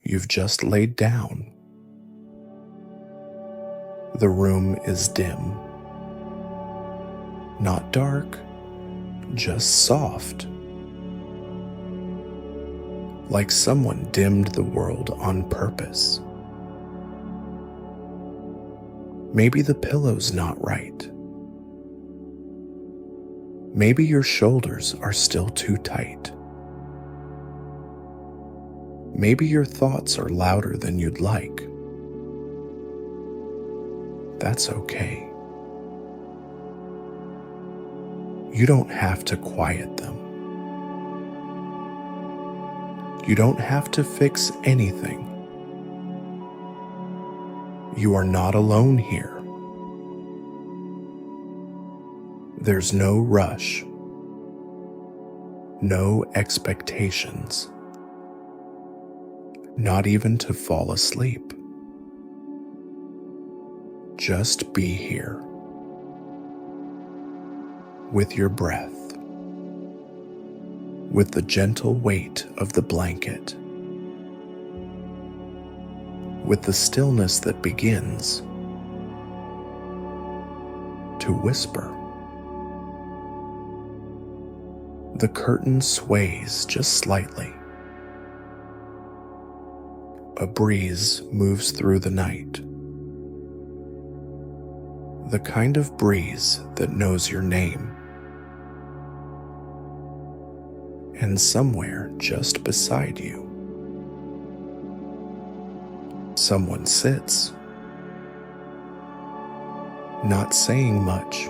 You've just laid down. The room is dim. Not dark, just soft. Like someone dimmed the world on purpose. Maybe the pillow's not right. Maybe your shoulders are still too tight. Maybe your thoughts are louder than you'd like. That's okay. You don't have to quiet them. You don't have to fix anything. You are not alone here. There's no rush, no expectations, not even to fall asleep. Just be here with your breath, with the gentle weight of the blanket, with the stillness that begins to whisper. The curtain sways just slightly. A breeze moves through the night. The kind of breeze that knows your name. And somewhere just beside you, someone sits, not saying much,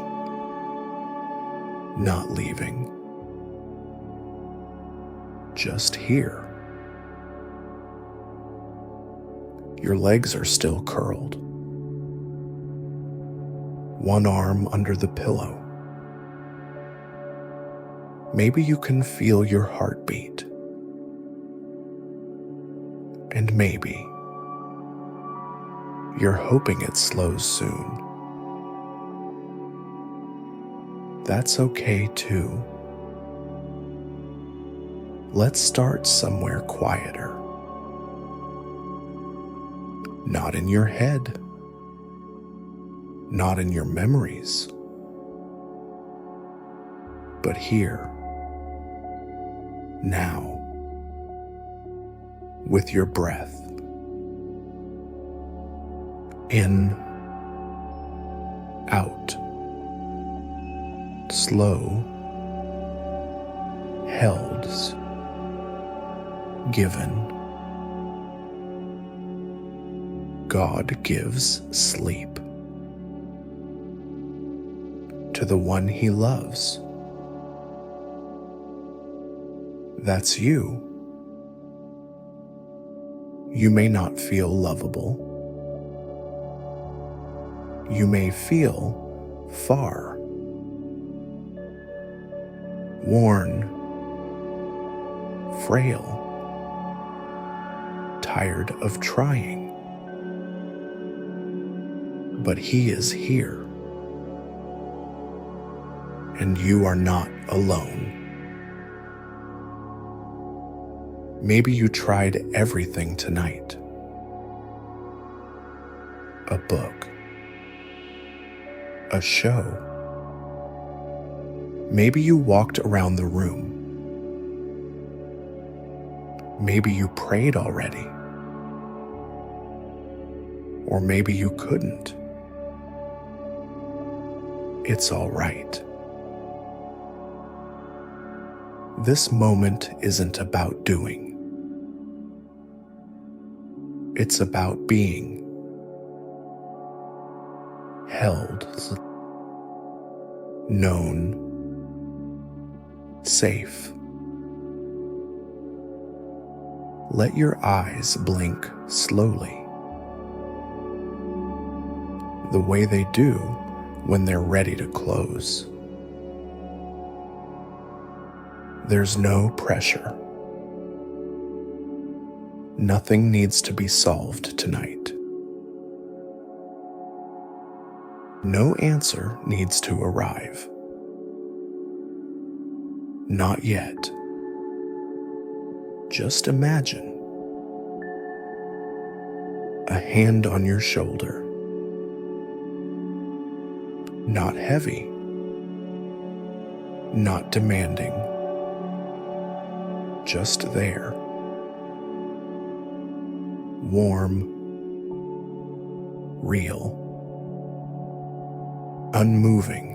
not leaving, just here. Your legs are still curled, one arm under the pillow. Maybe you can feel your heartbeat. And maybe you're hoping it slows soon. That's okay too. Let's start somewhere quieter. Not in your head. Not in your memories. But here. Now, with your breath. In, out, slow, held, given. God gives sleep to the one he loves. That's you. You may not feel lovable. You may feel far, worn, frail, tired of trying. But he is here, and you are not alone. Maybe you tried everything tonight. A book. A show. Maybe you walked around the room. Maybe you prayed already. Or maybe you couldn't. It's all right. This moment isn't about doing. It's about being held, known, safe. Let your eyes blink slowly, the way they do when they're ready to close. There's no pressure. Nothing needs to be solved tonight. No answer needs to arrive. Not yet. Just imagine. hand on your shoulder. Not heavy, not demanding, just there. Warm, real, unmoving.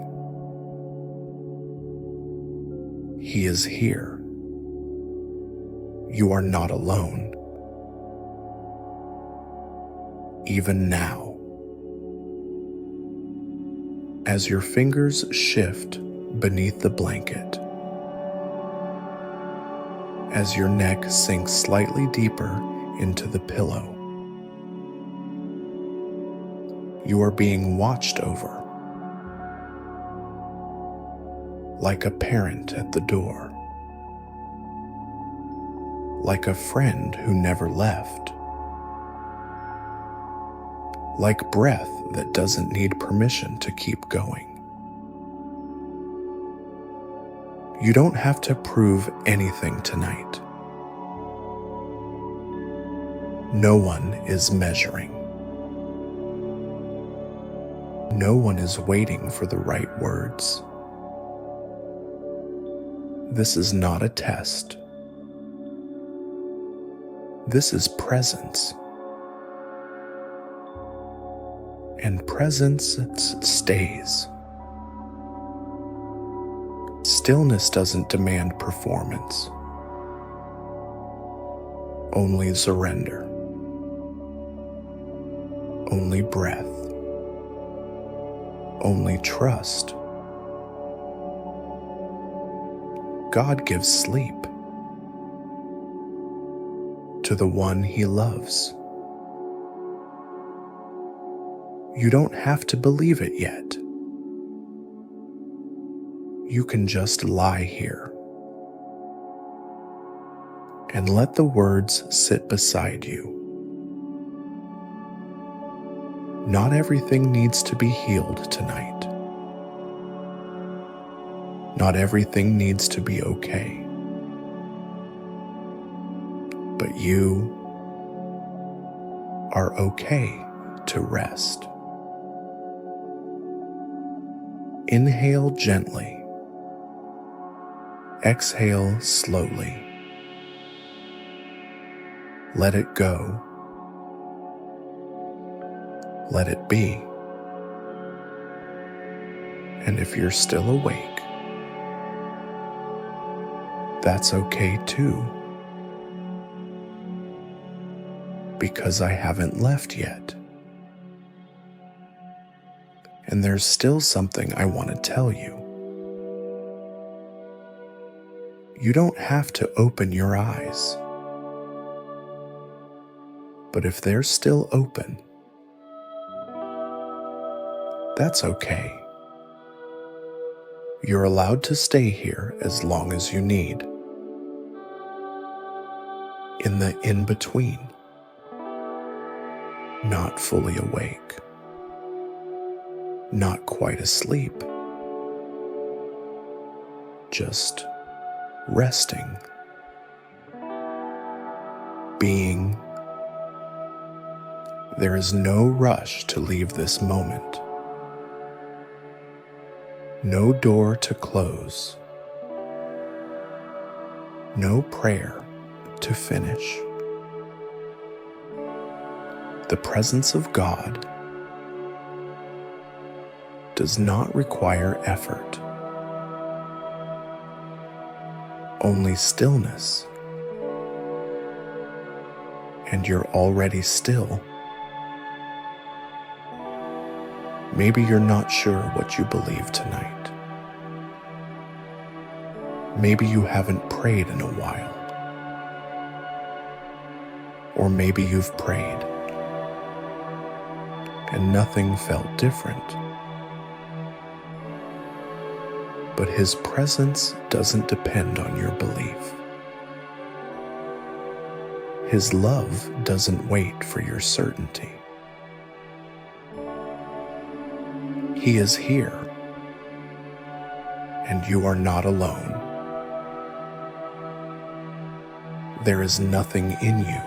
He is here. You are not alone. Even now. As your fingers shift beneath the blanket, as your neck sinks slightly deeper into the pillow, you are being watched over, like a parent at the door, like a friend who never left, like breath that doesn't need permission to keep going. You don't have to prove anything tonight. No one is measuring. No one is waiting for the right words. This is not a test. This is presence. And presence stays. Stillness doesn't demand performance, only surrender, only breath, only trust. God gives sleep to the one He loves. You don't have to believe it yet. You can just lie here and let the words sit beside you. Not everything needs to be healed tonight. Not everything needs to be okay. But you are okay to rest. Inhale gently. Exhale slowly. Let it go. Let it be. And if you're still awake, that's okay too. Because I haven't left yet. And there's still something I want to tell you. You don't have to open your eyes. But if they're still open, that's okay. You're allowed to stay here as long as you need. In the in-between, not fully awake, not quite asleep, just resting, being. There is no rush to leave this moment. No door to close. No prayer to finish. The presence of God does not require effort. Only stillness. And you're already still. Maybe you're not sure what you believe tonight. Maybe you haven't prayed in a while. Or maybe you've prayed and nothing felt different. But His presence doesn't depend on your belief. His love doesn't wait for your certainty. He is here, and you are not alone. There is nothing in you,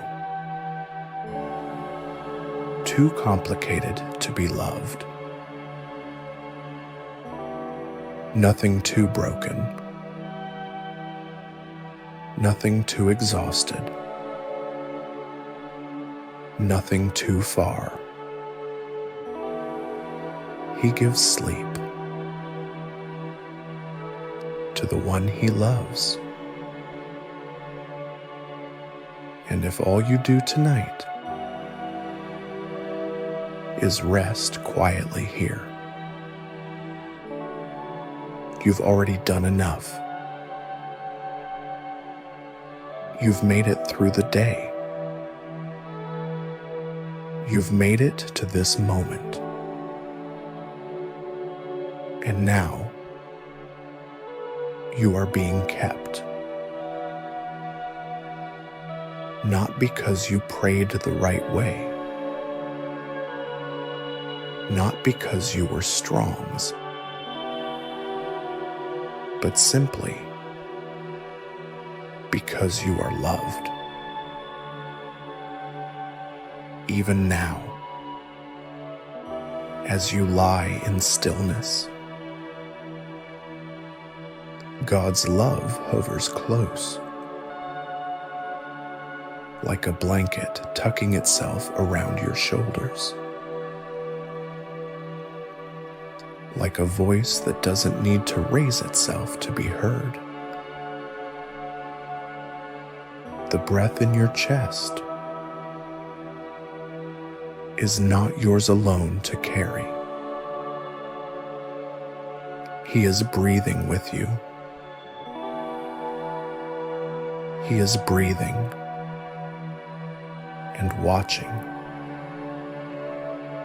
too complicated to be loved, nothing too broken, nothing too exhausted, nothing too far. He gives sleep to the one he loves. And if all you do tonight is rest quietly here, you've already done enough. You've made it through the day. You've made it to this moment. And now, you are being kept. Not because you prayed the right way, not because you were strong, but simply because you are loved. Even now, as you lie in stillness, God's love hovers close, like a blanket tucking itself around your shoulders, like a voice that doesn't need to raise itself to be heard. The breath in your chest is not yours alone to carry. He is breathing with you. He is breathing and watching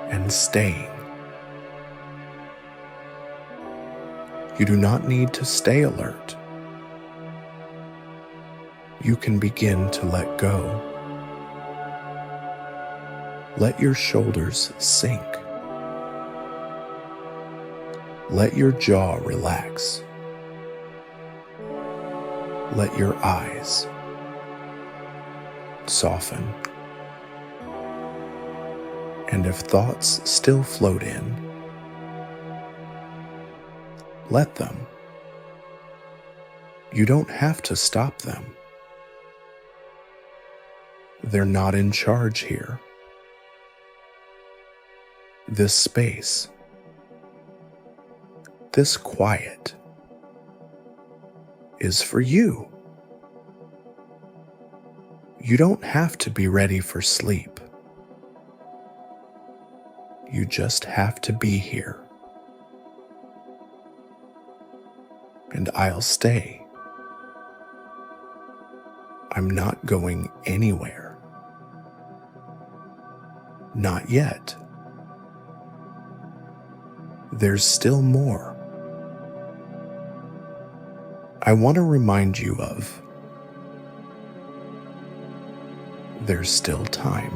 and staying. You do not need to stay alert. You can begin to let go. Let your shoulders sink. Let your jaw relax. Let your eyes soften. And if thoughts still float in, let them. You don't have to stop them. They're not in charge here. This space, this quiet, is for you. You don't have to be ready for sleep. You just have to be here. And I'll stay. I'm not going anywhere. Not yet. There's still more. I want to remind you of. There's still time.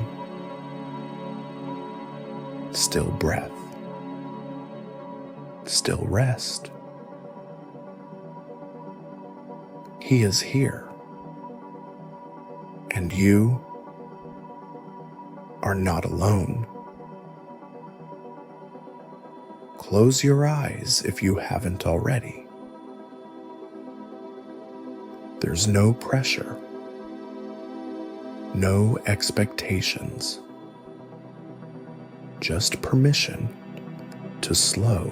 Still breath. Still rest. He is here. And you are not alone. Close your eyes if you haven't already. There's no pressure, no expectations, just permission to slow.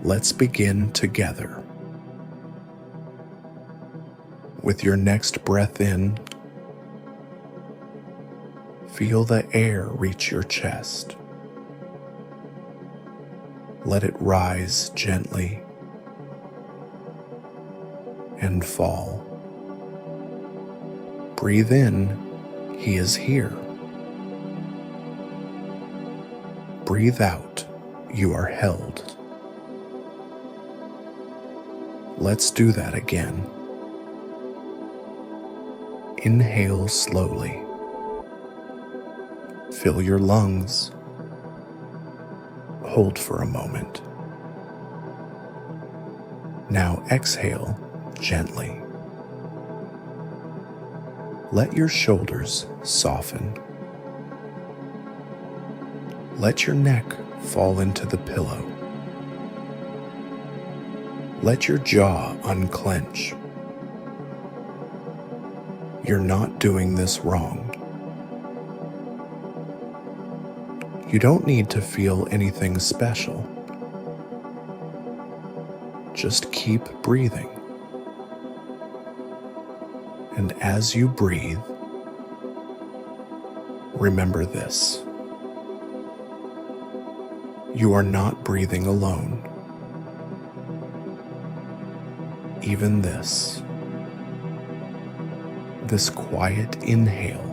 Let's begin together. With your next breath in, feel the air reach your chest. Let it rise gently and fall. Breathe in, he is here. Breathe out, you are held. Let's do that again. Inhale slowly. Fill your lungs. Hold for a moment. Now exhale gently. Let your shoulders soften. Let your neck fall into the pillow. Let your jaw unclench. You're not doing this wrong. You don't need to feel anything special. Just keep breathing. And as you breathe, remember this. You are not breathing alone. Even this quiet inhale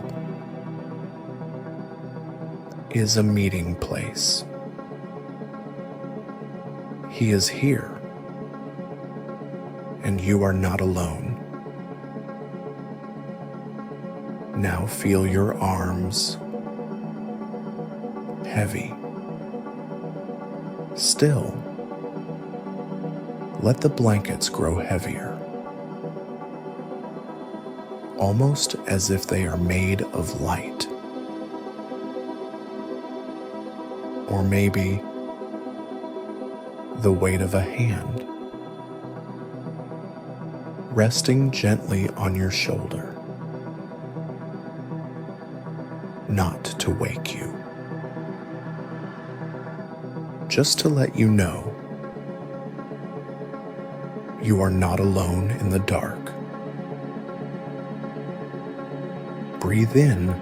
is a meeting place. He is here, and you are not alone. Now feel your arms heavy. Still, let the blankets grow heavier, almost as if they are made of light. Or maybe the weight of a hand resting gently on your shoulder, not to wake you, just to let you know you are not alone in the dark. Breathe in,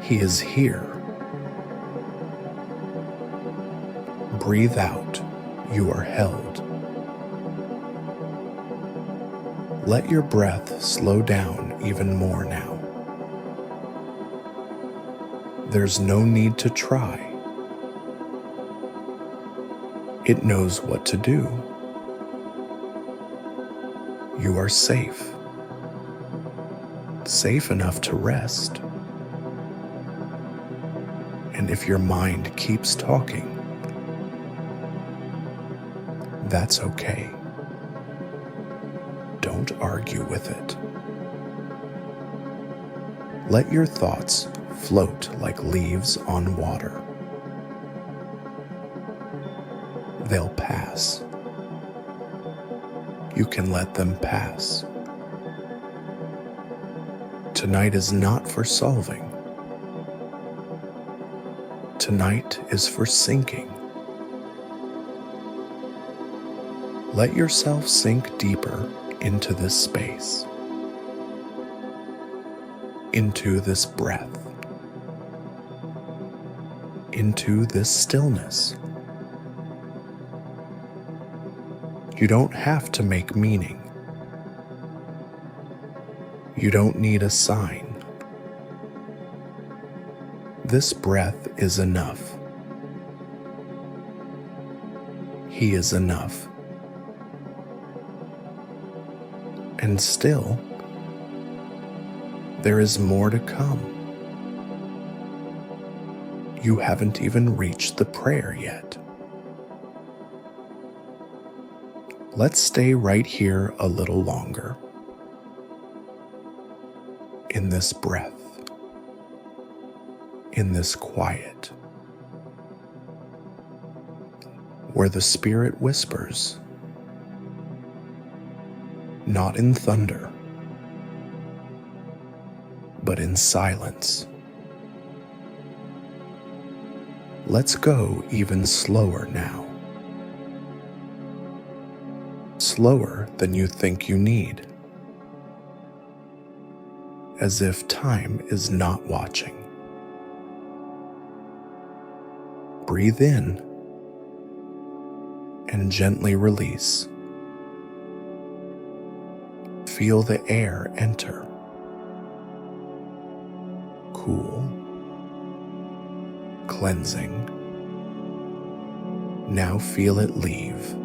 he is here. Breathe out, you are held. Let your breath slow down even more now. There's no need to try. It knows what to do. You are safe. Safe enough to rest. And if your mind keeps talking, that's okay. Don't argue with it. Let your thoughts float like leaves on water. They'll pass. You can let them pass. Tonight is not for solving. Tonight is for sinking. Let yourself sink deeper into this space, into this breath, into this stillness. You don't have to make meaning. You don't need a sign. This breath is enough. He is enough. And still, there is more to come. You haven't even reached the prayer yet. Let's stay right here a little longer. In this breath, in this quiet, where the Spirit whispers, not in thunder, but in silence. Let's go even slower now. Slower than you think you need. As if time is not watching. Breathe in and gently release. Feel the air enter. Cool. Cleansing. Now feel it leave.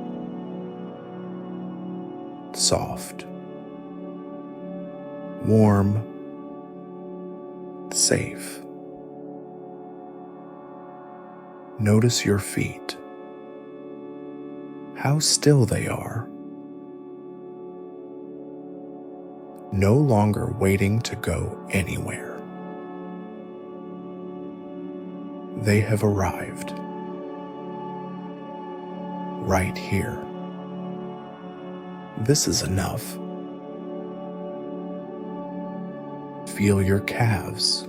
Soft. Warm. Safe. Notice your feet. How still they are. no longer waiting to go anywhere. They have arrived. Right here. This is enough. Feel your calves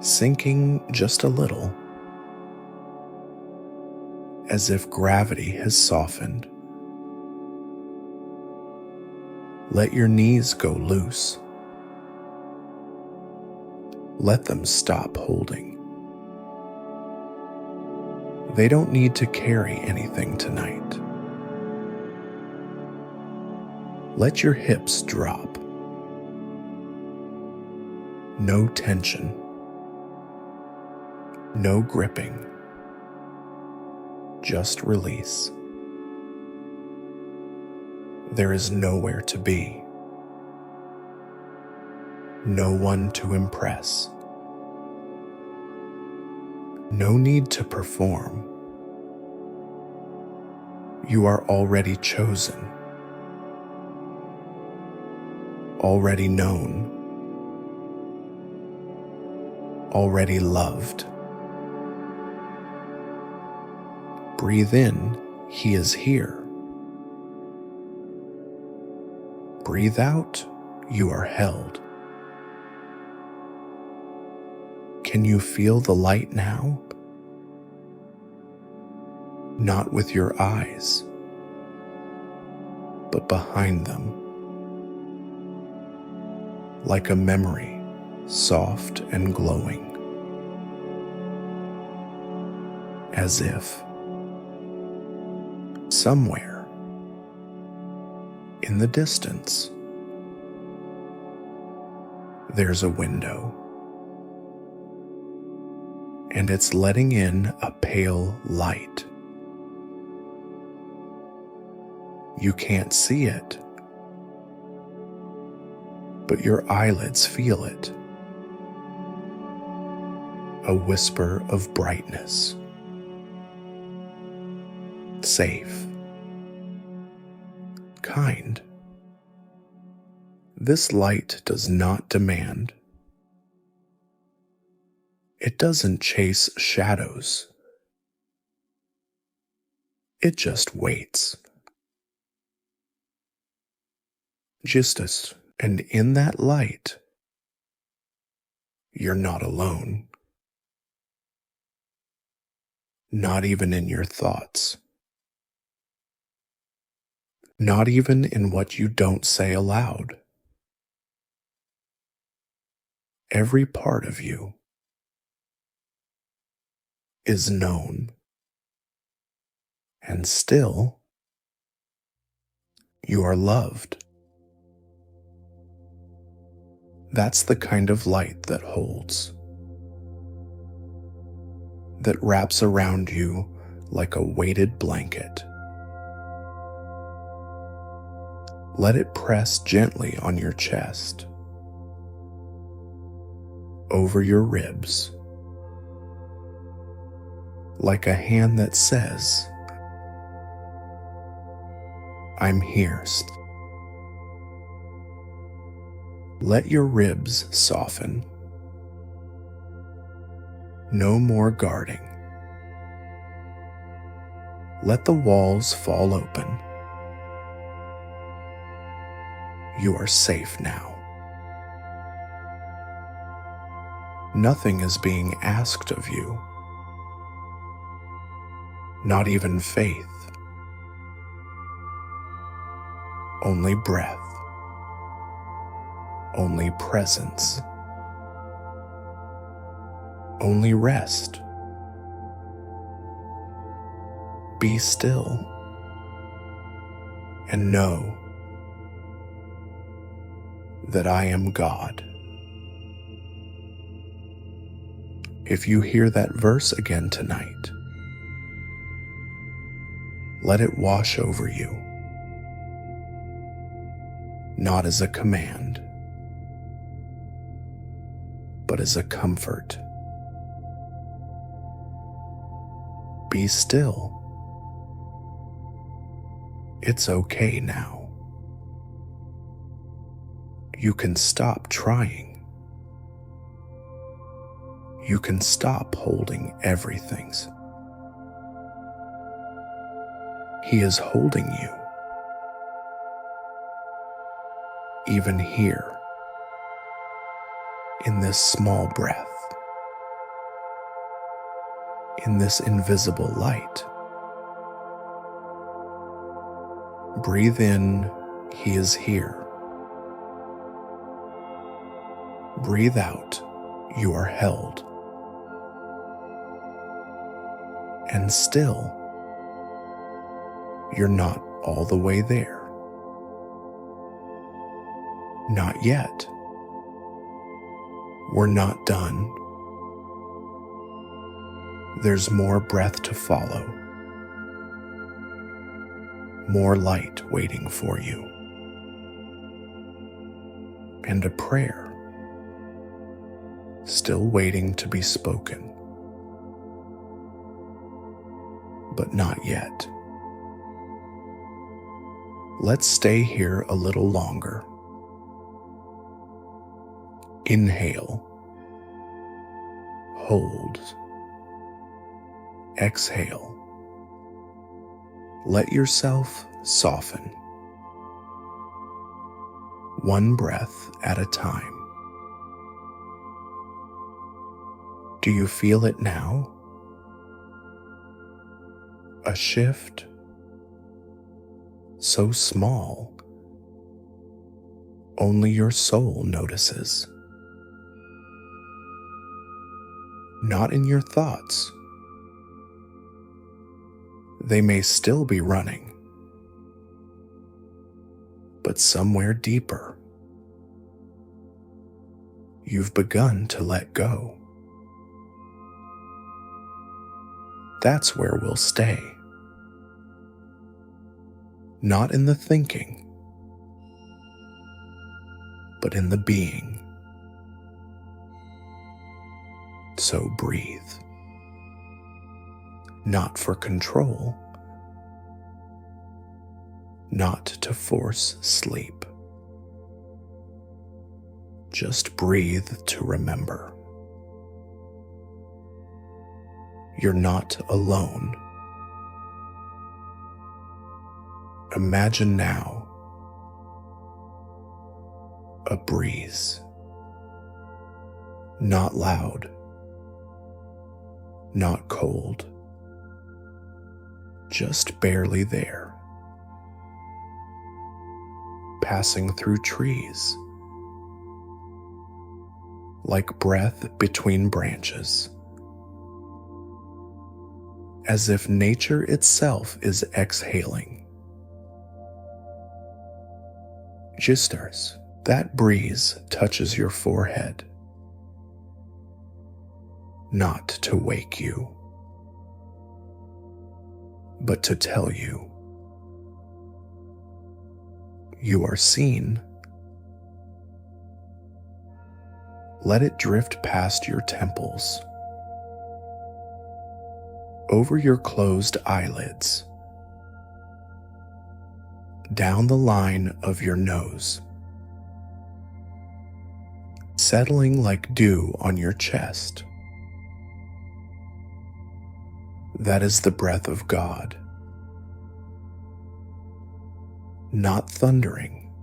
sinking just a little, as if gravity has softened. Let your knees go loose. Let them stop holding. They don't need to carry anything tonight. Let your hips drop. No tension. No gripping. Just release. There is nowhere to be. No one to impress. No need to perform. You are already chosen. Already known. Already loved. Breathe in, he is here. Breathe out, you are held. Can you feel the light now? Not with your eyes, but behind them. Like a memory, soft and glowing. As if somewhere in the distance there's a window, and it's letting in a pale light. You can't see it, but your eyelids feel it. A whisper of brightness. Safe. Kind. This light does not demand. It doesn't chase shadows. It just waits. And in that light, you're not alone. Not even in your thoughts. Not even in what you don't say aloud. Every part of you is known, and still you are loved. That's the kind of light that holds, that wraps around you like a weighted blanket. Let it press gently on your chest, over your ribs, like a hand that says, I'm here. Let your ribs soften. No more guarding. Let the walls fall open. You are safe now. Nothing is being asked of you. Not even faith. Only breath. Only presence. Only rest. Be still and know that I am God. If you hear that verse again tonight, let it wash over you, not as a command, but as a comfort. Be still. It's okay now. You can stop trying. You can stop holding everything's. He is holding you. Even here, in this small breath, in this invisible light. Breathe in, he is here. Breathe out, you are held. And still, you're not all the way there. Not yet. We're not done. There's more breath to follow. More light waiting for you. And a prayer still waiting to be spoken. But not yet. Let's stay here a little longer. Inhale. Hold. Exhale. Let yourself soften. One breath at a time. Do you feel it now? A shift so small, only your soul notices. Not in your thoughts. They may still be running, but somewhere deeper, you've begun to let go. That's where we'll stay. Not in the thinking, but in the being. So breathe. Not for control, not to force sleep. Just breathe to remember. You're not alone. Imagine now a breeze. Not loud, not cold, just barely there. Passing through trees, like breath between branches. As if nature itself is exhaling. Jesters, that breeze touches your forehead. Not to wake you, but to tell you, you are seen. Let it drift past your temples, over your closed eyelids, down the line of your nose, settling like dew on your chest. That is the breath of God. Not thundering,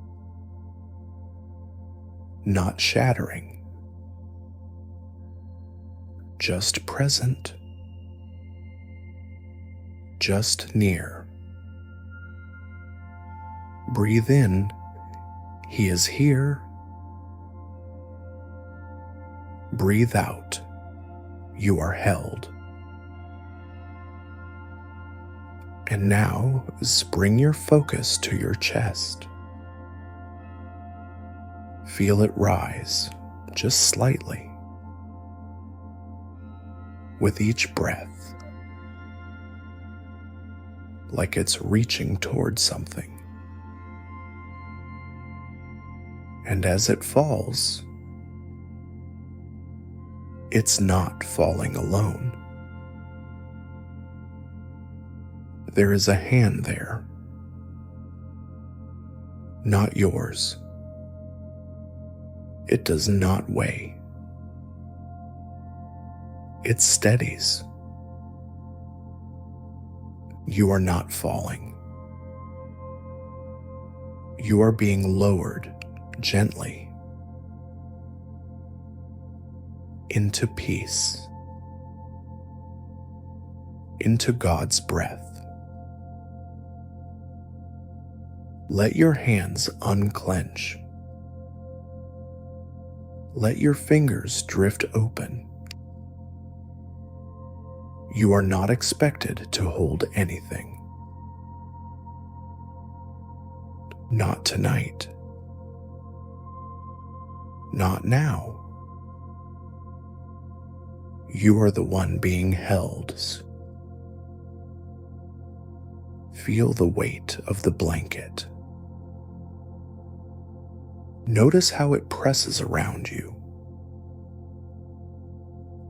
not shattering, just present, just near. Breathe in, he is here. Breathe out, you are held. And now, bring your focus to your chest. Feel it rise, just slightly, with each breath, like it's reaching towards something. And as it falls, it's not falling alone. There is a hand there, not yours, It does not weigh. It steadies. You are not falling. You are being lowered gently into peace, into God's breath. Let your hands unclench. Let your fingers drift open. You are not expected to hold anything. Not tonight. Not now. You are the one being held. Feel the weight of the blanket. Notice how it presses around you,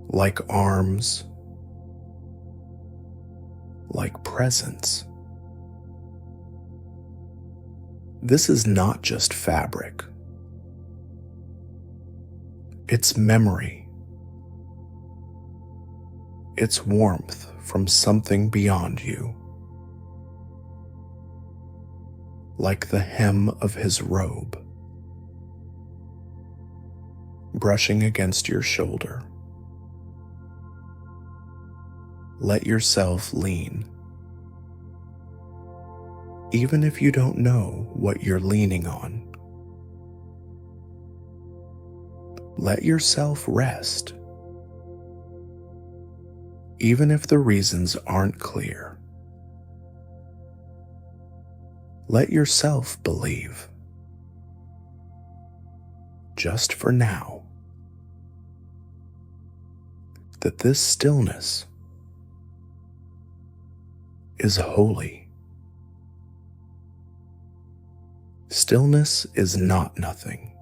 like arms, like presence. This is not just fabric. It's memory. It's warmth from something beyond you, like the hem of his robe brushing against your shoulder. Let yourself lean. Even if you don't know what you're leaning on, let yourself rest. Even if the reasons aren't clear, let yourself believe. Just for now, that this stillness is holy. Stillness is not nothing.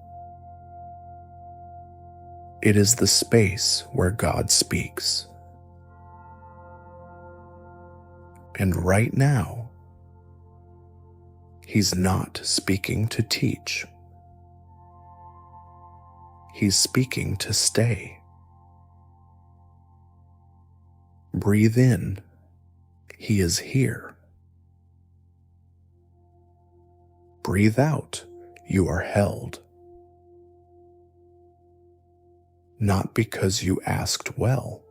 It is the space where God speaks. And right now, He's not speaking to teach. He's speaking to stay. Breathe in. He is here. Breathe out. You are held. Not because you asked well.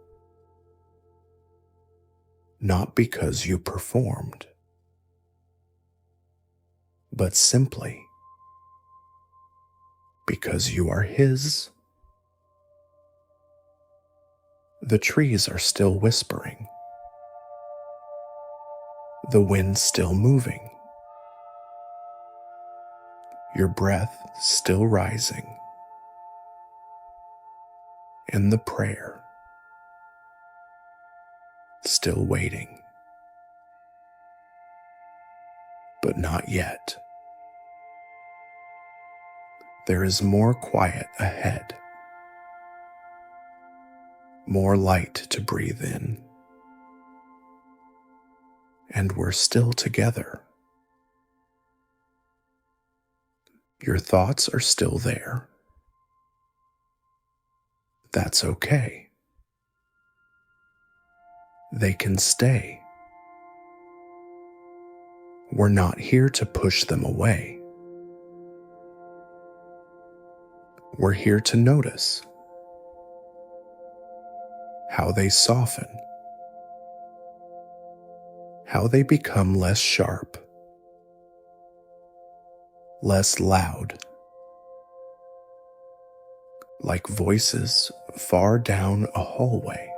Not because you performed. But simply because you are His. The trees are still whispering. The wind still moving. Your breath still rising. And the prayer still waiting. But not yet. There is more quiet ahead. More light to breathe in. And we're still together. Your thoughts are still there. That's okay. They can stay. We're not here to push them away. We're here to notice how they soften, how they become less sharp, less loud, like voices far down a hallway.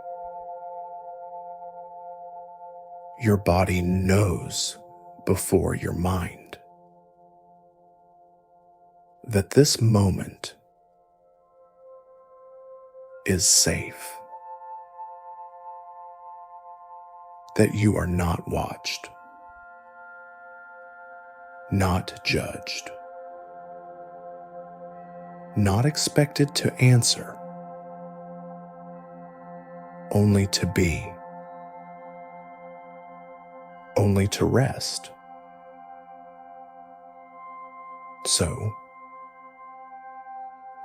Your body knows before your mind that this moment is safe, that you are not watched, not judged, not expected to answer, only to be, only to rest. So,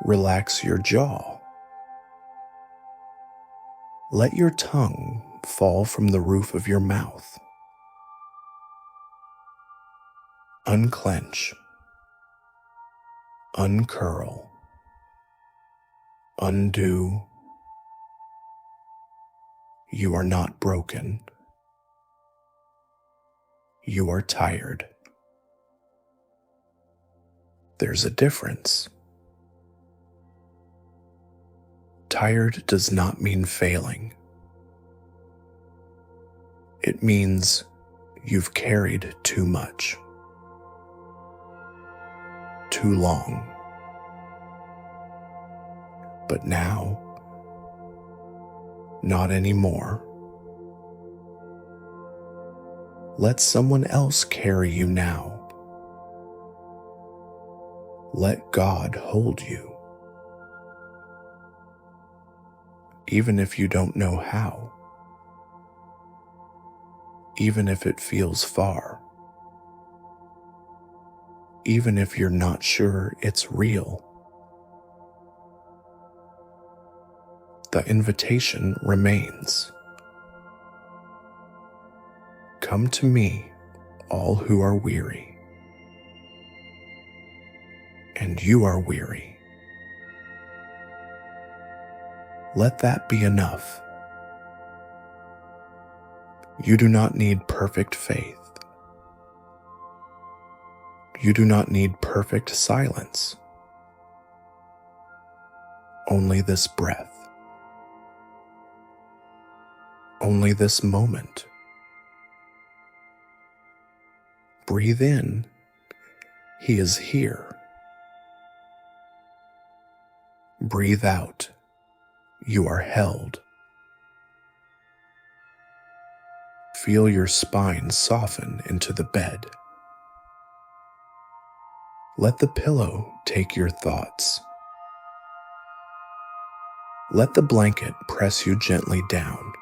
Relax your jaw. Let your tongue fall from the roof of your mouth. Unclench. Uncurl. Undo. You are not broken. You are tired. There's a difference. Tired does not mean failing. It means you've carried too much. Too long. But now, not anymore. Let someone else carry you now. Let God hold you. Even if you don't know how. Even if it feels far. Even if you're not sure it's real. The invitation remains. Come to me, all who are weary. And you are weary. Let that be enough. You do not need perfect faith. You do not need perfect silence. Only this breath. Only this moment. Breathe in. He is here. Breathe out. You are held. Feel your spine soften into the bed. Let the pillow take your thoughts. Let the blanket press you gently down.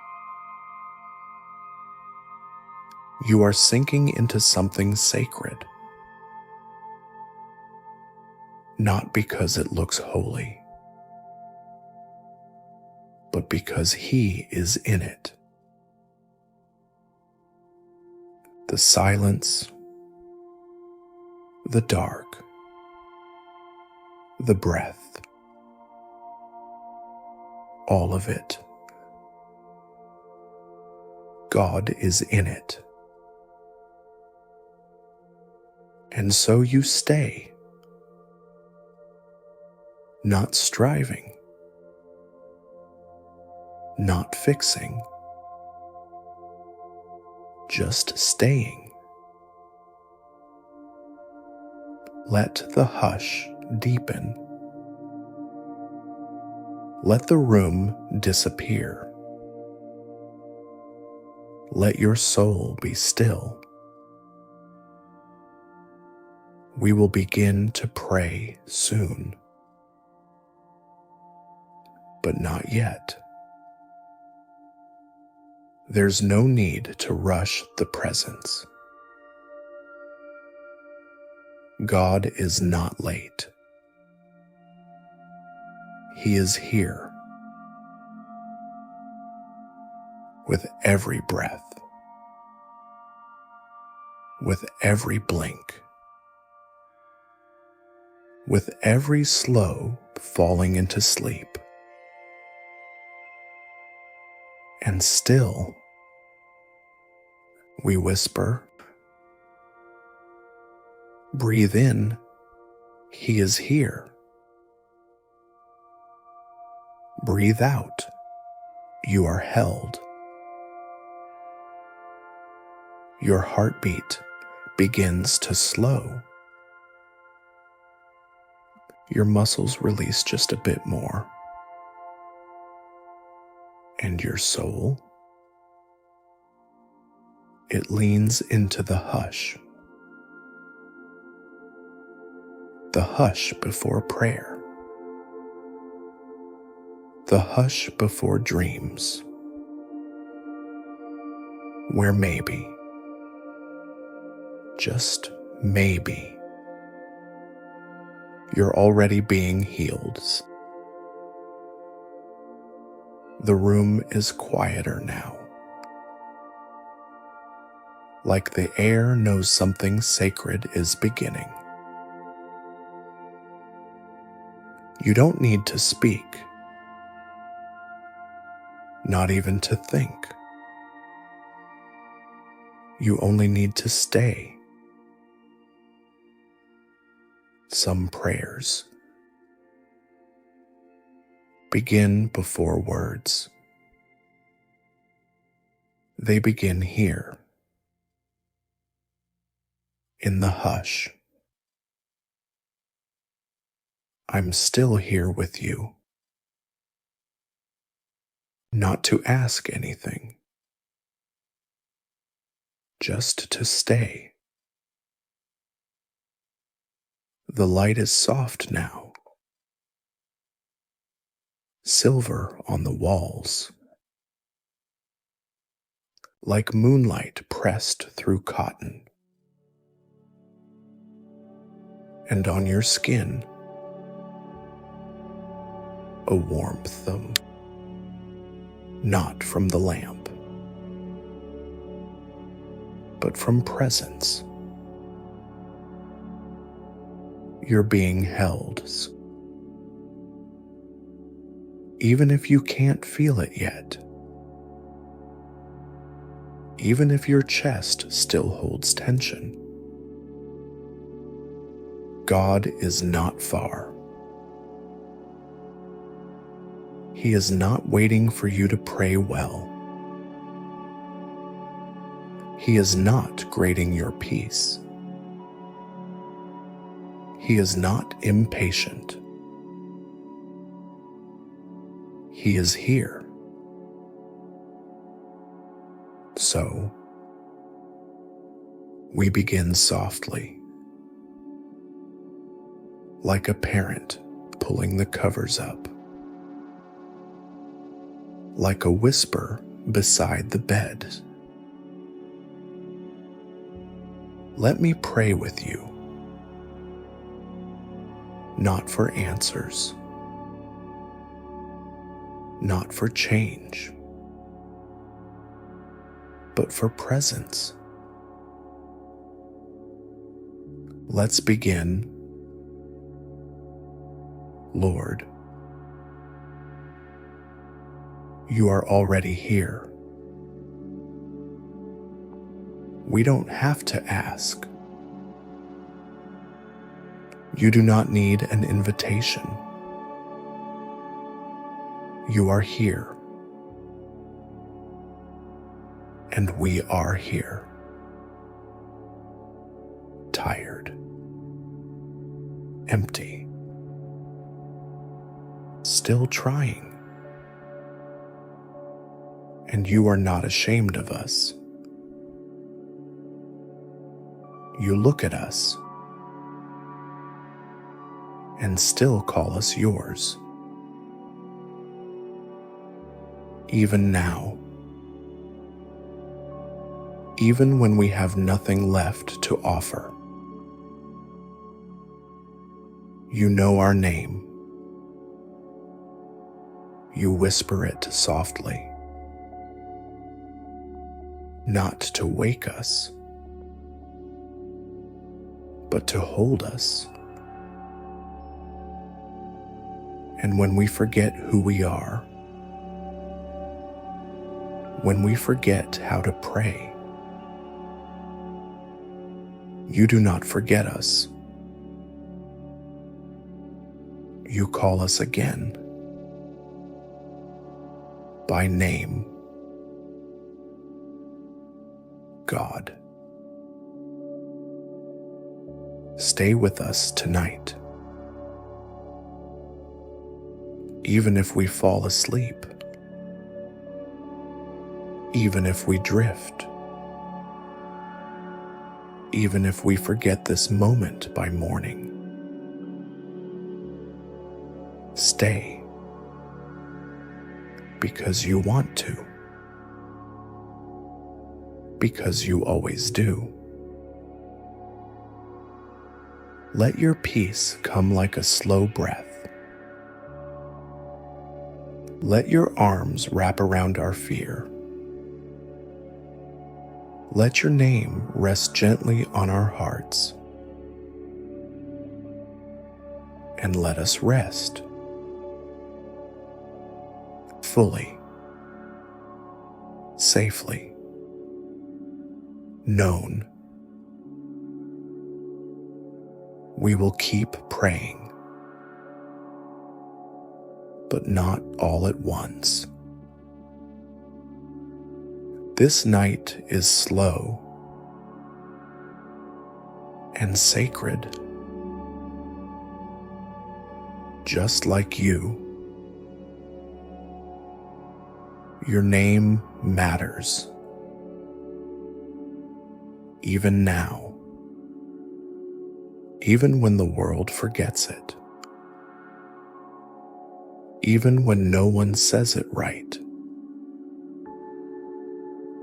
You are sinking into something sacred. Not because it looks holy, but because He is in it. The silence, the dark, the breath, all of it. God is in it. And so you stay, not striving, not fixing, just staying. Let the hush deepen. Let the room disappear. Let your soul be still. We will begin to pray soon. But not yet. There's no need to rush the presence. God is not late. He is here. With every breath. With every blink. With every slow falling into sleep. And still, we whisper, breathe in, He is here. Breathe out, you are held. Your heartbeat begins to slow. Your muscles release just a bit more. And your soul, it leans into the hush. The hush before prayer. The hush before dreams. Where maybe, just maybe, You're already being healed. The room is quieter now, like the air knows something sacred is beginning. You don't need to speak, not even to think. You only need to stay. Some prayers begin before words. They begin here, in the hush. I'm still here with you, not to ask anything, just to stay. The light is soft now, silver on the walls, like moonlight pressed through cotton. And on your skin, a warmth, not from the lamp, but from presence. You're being held, even if you can't feel it yet, even if your chest still holds tension. God is not far. He is not waiting for you to pray well. He is not grading your peace. He is not impatient. He is here. So, we begin softly, like a parent pulling the covers up, like a whisper beside the bed. Let me pray with you, not for answers, not for change, but for presence. Let's begin. Lord, you are already here. We don't have to ask. You do not need an invitation. You are here. And we are here. Tired. Empty. Still trying. And you are not ashamed of us. You look at us and still call us yours. Even now, even when we have nothing left to offer, you know our name. You whisper it softly, not to wake us, but to hold us. And when we forget who we are, when we forget how to pray, you do not forget us. You call us again, by name, God. Stay with us tonight. Even if we fall asleep, even if we drift, even if we forget this moment by morning, stay, because you want to, because you always do. Let your peace come like a slow breath. Let your arms wrap around our fear. Let your name rest gently on our hearts. And let us rest fully, safely, known. We will keep praying, but not all at once. This night is slow and sacred, just like you. Your name matters, even now, even when the world forgets it, even when no one says it right.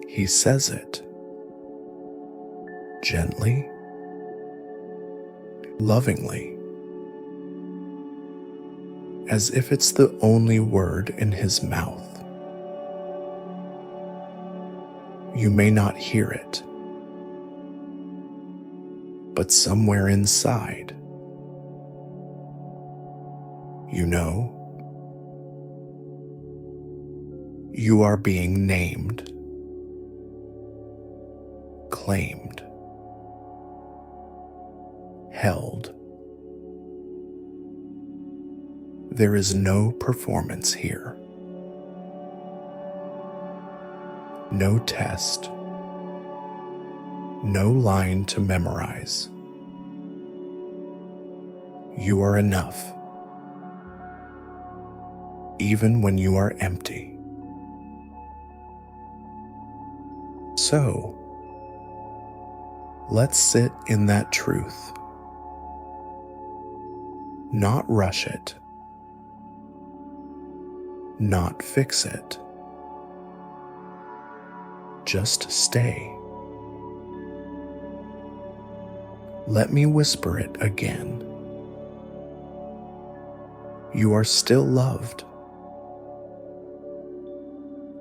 He says it gently, lovingly, as if it's the only word in his mouth. You may not hear it, but somewhere inside, you know, you are being named, claimed, held. There is no performance here, no test, no line to memorize. You are enough, even when you are empty. So, let's sit in that truth, not rush it, not fix it. Just stay. Let me whisper it again. You are still loved,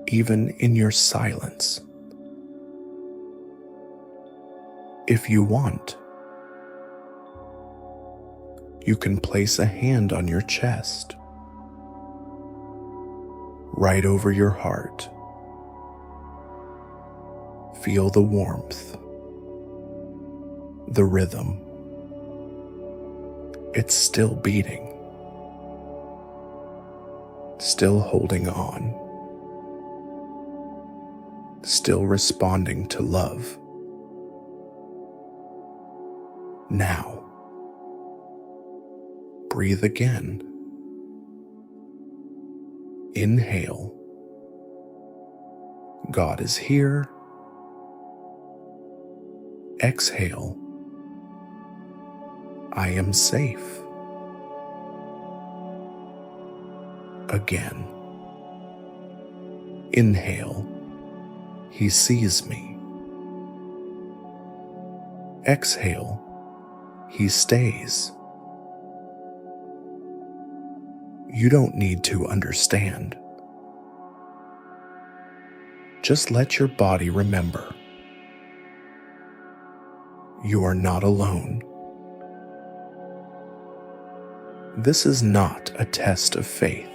even in your silence. If you want, you can place a hand on your chest, right over your heart. Feel the warmth, the rhythm. It's still beating, still holding on, still responding to love. Now, breathe again. Inhale. God is here. Exhale. I am safe. Again. Inhale. He sees me. Exhale. He stays. You don't need to understand. Just let your body remember. You are not alone. This is not a test of faith.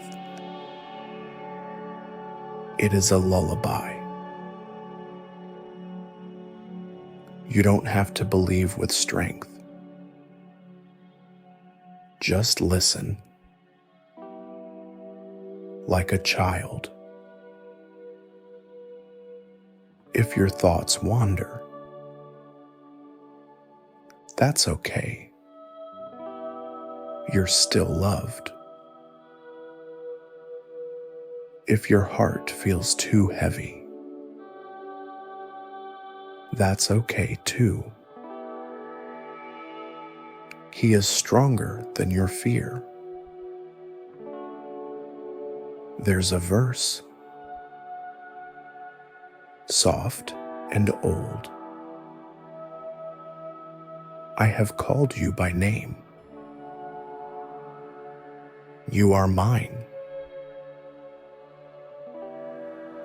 It is a lullaby. You don't have to believe with strength. Just listen. Like a child. If your thoughts wander, that's okay. You're still loved. If your heart feels too heavy, that's okay too. He is stronger than your fear. There's a verse, soft and old. I have called you by name. You are mine.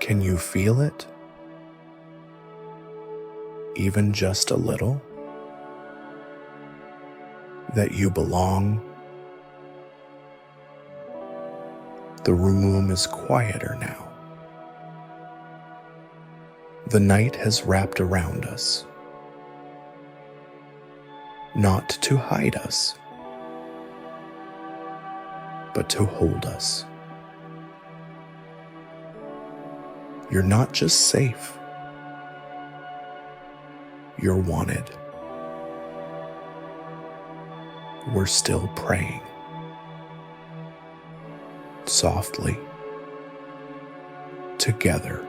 Can you feel it? Even just a little? That you belong? The room is quieter now. The night has wrapped around us, not to hide us, but to hold us. You're not just safe, you're wanted. We're still praying. Softly, together.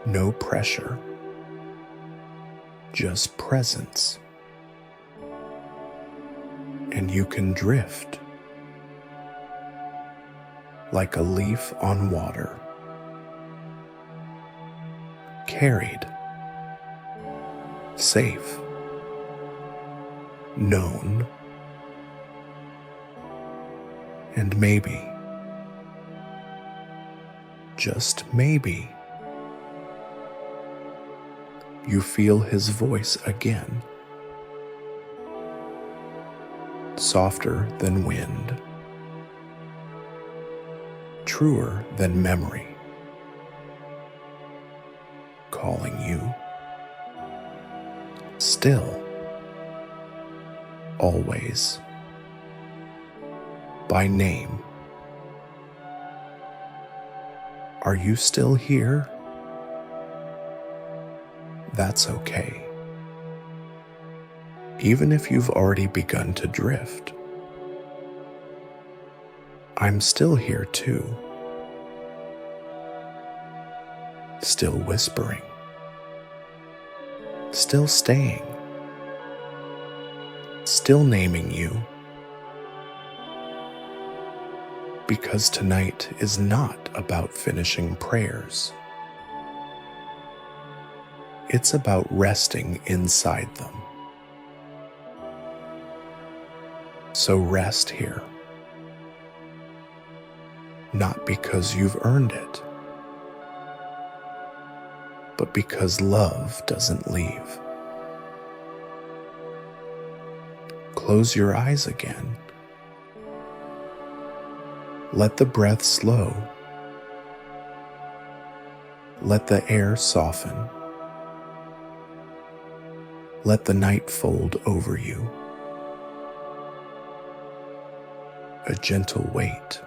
No pressure, just presence. And you can drift like a leaf on water, carried, safe, known, and maybe, just maybe, you feel his voice again, softer than wind, truer than memory, calling you, still, always, by name. Are you still here? That's okay. Even if you've already begun to drift, I'm still here too. Still whispering. Still staying. Still naming you. Because tonight is not about finishing prayers. It's about resting inside them. So rest here. Not because you've earned it, but because love doesn't leave. Close your eyes again. Let the breath slow. Let the air soften. Let the night fold over you. A gentle weight.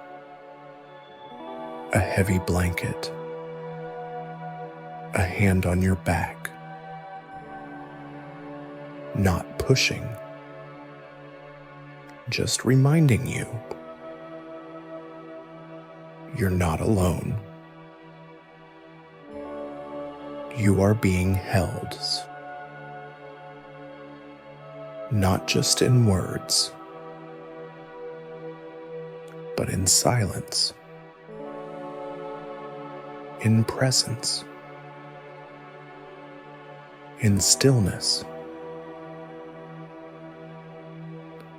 A heavy blanket. A hand on your back. Not pushing. Just reminding you. You're not alone. You are being held. Not just in words, but in silence, in presence, in stillness,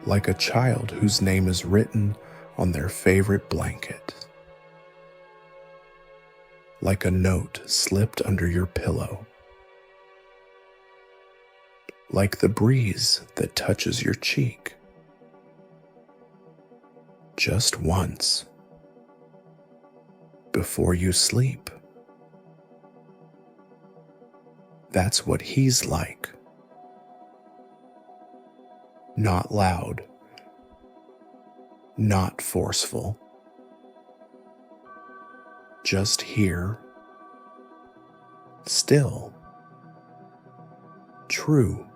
like a child whose name is written on their favorite blanket. Like a note slipped under your pillow. Like the breeze that touches your cheek. Just once. Before you sleep. That's what he's like. Not loud. Not forceful. Just here, still, true,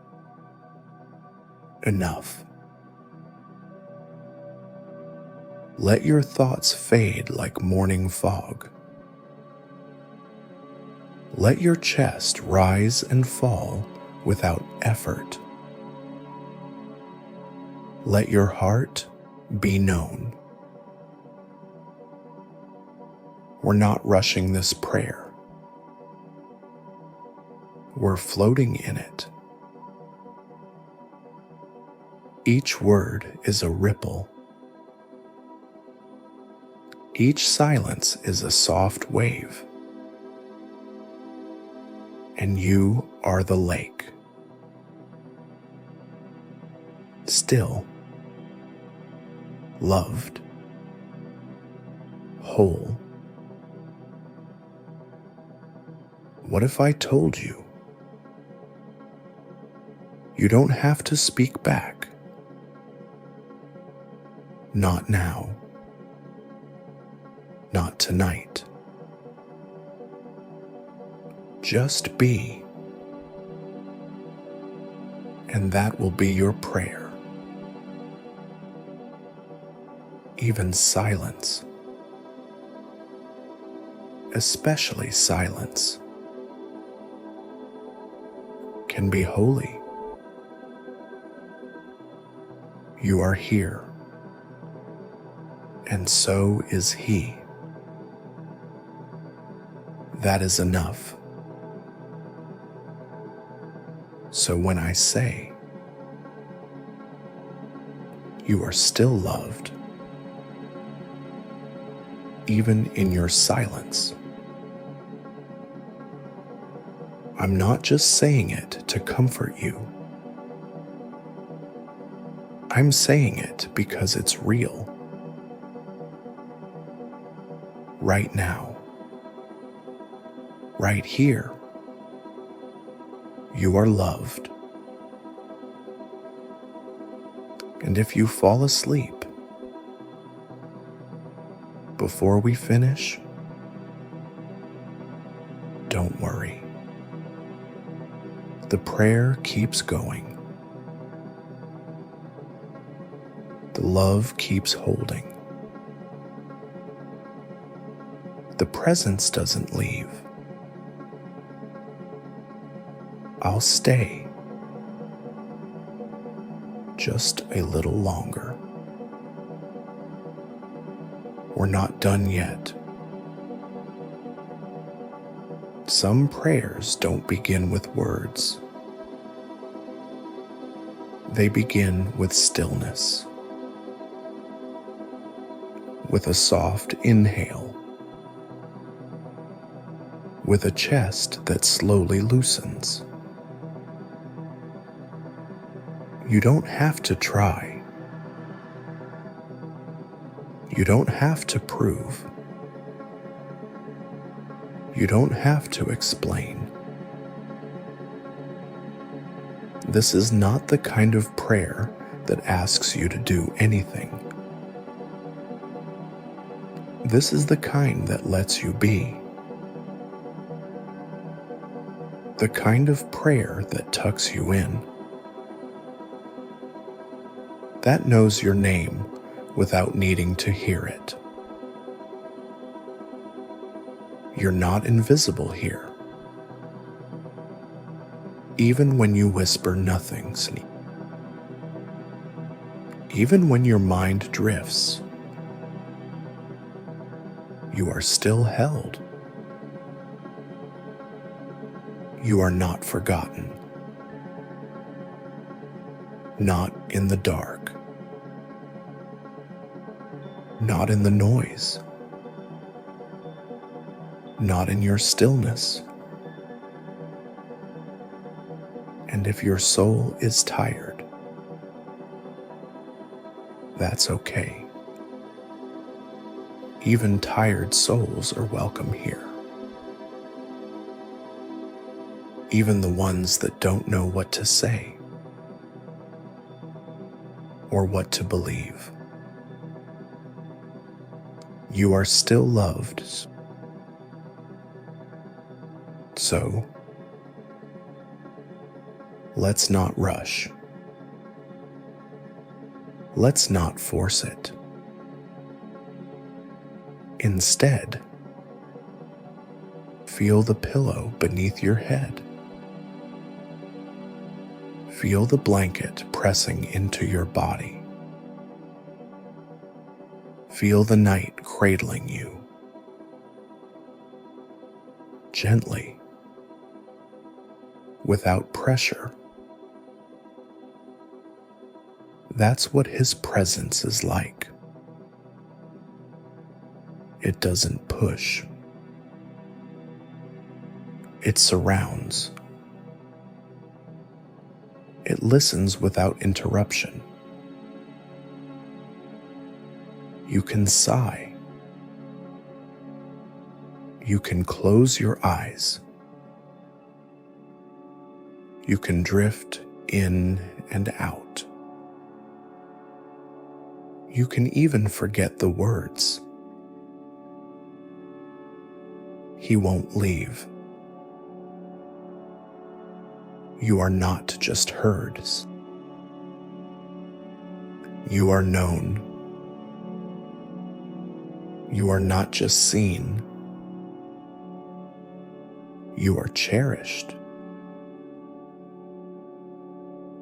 enough. Let your thoughts fade like morning fog. Let your chest rise and fall without effort. Let your heart be known. We're not rushing this prayer. We're floating in it, Each word is a ripple. Each silence is a soft wave. And you are the lake. Still, loved, whole. What if I told you? You don't have to speak back. Not now. Not tonight. Just be. And that will be your prayer. Even silence, especially silence, can be holy. You are here, and so is he. That is enough. So when I say, you are still loved, even in your silence, I'm not just saying it to comfort you. I'm saying it because it's real. Right now. Right here. You are loved. And if you fall asleep before we finish, don't worry. The prayer keeps going. The love keeps holding. The presence doesn't leave. I'll stay just a little longer. We're not done yet. Some prayers don't begin with words. They begin with stillness, with a soft inhale, with a chest that slowly loosens. You don't have to try. You don't have to prove. You don't have to explain. This is not the kind of prayer that asks you to do anything. This is the kind that lets you be. The kind of prayer that tucks you in. That knows your name without needing to hear it. You're not invisible here. Even when you whisper nothing, even when your mind drifts, you are still held. You are not forgotten. Not in the dark. Not in the noise. Not in your stillness. And if your soul is tired, that's okay. Even tired souls are welcome here. Even the ones that don't know what to say or what to believe. You are still loved. So, let's not rush. Let's not force it. Instead, feel the pillow beneath your head. Feel the blanket pressing into your body. Feel the night cradling you. Gently, without pressure. That's what his presence is like. It doesn't push. It surrounds. It listens without interruption. You can sigh. You can close your eyes. You can drift in and out. You can even forget the words. He won't leave. You are not just heard. You are known. You are not just seen. You are cherished.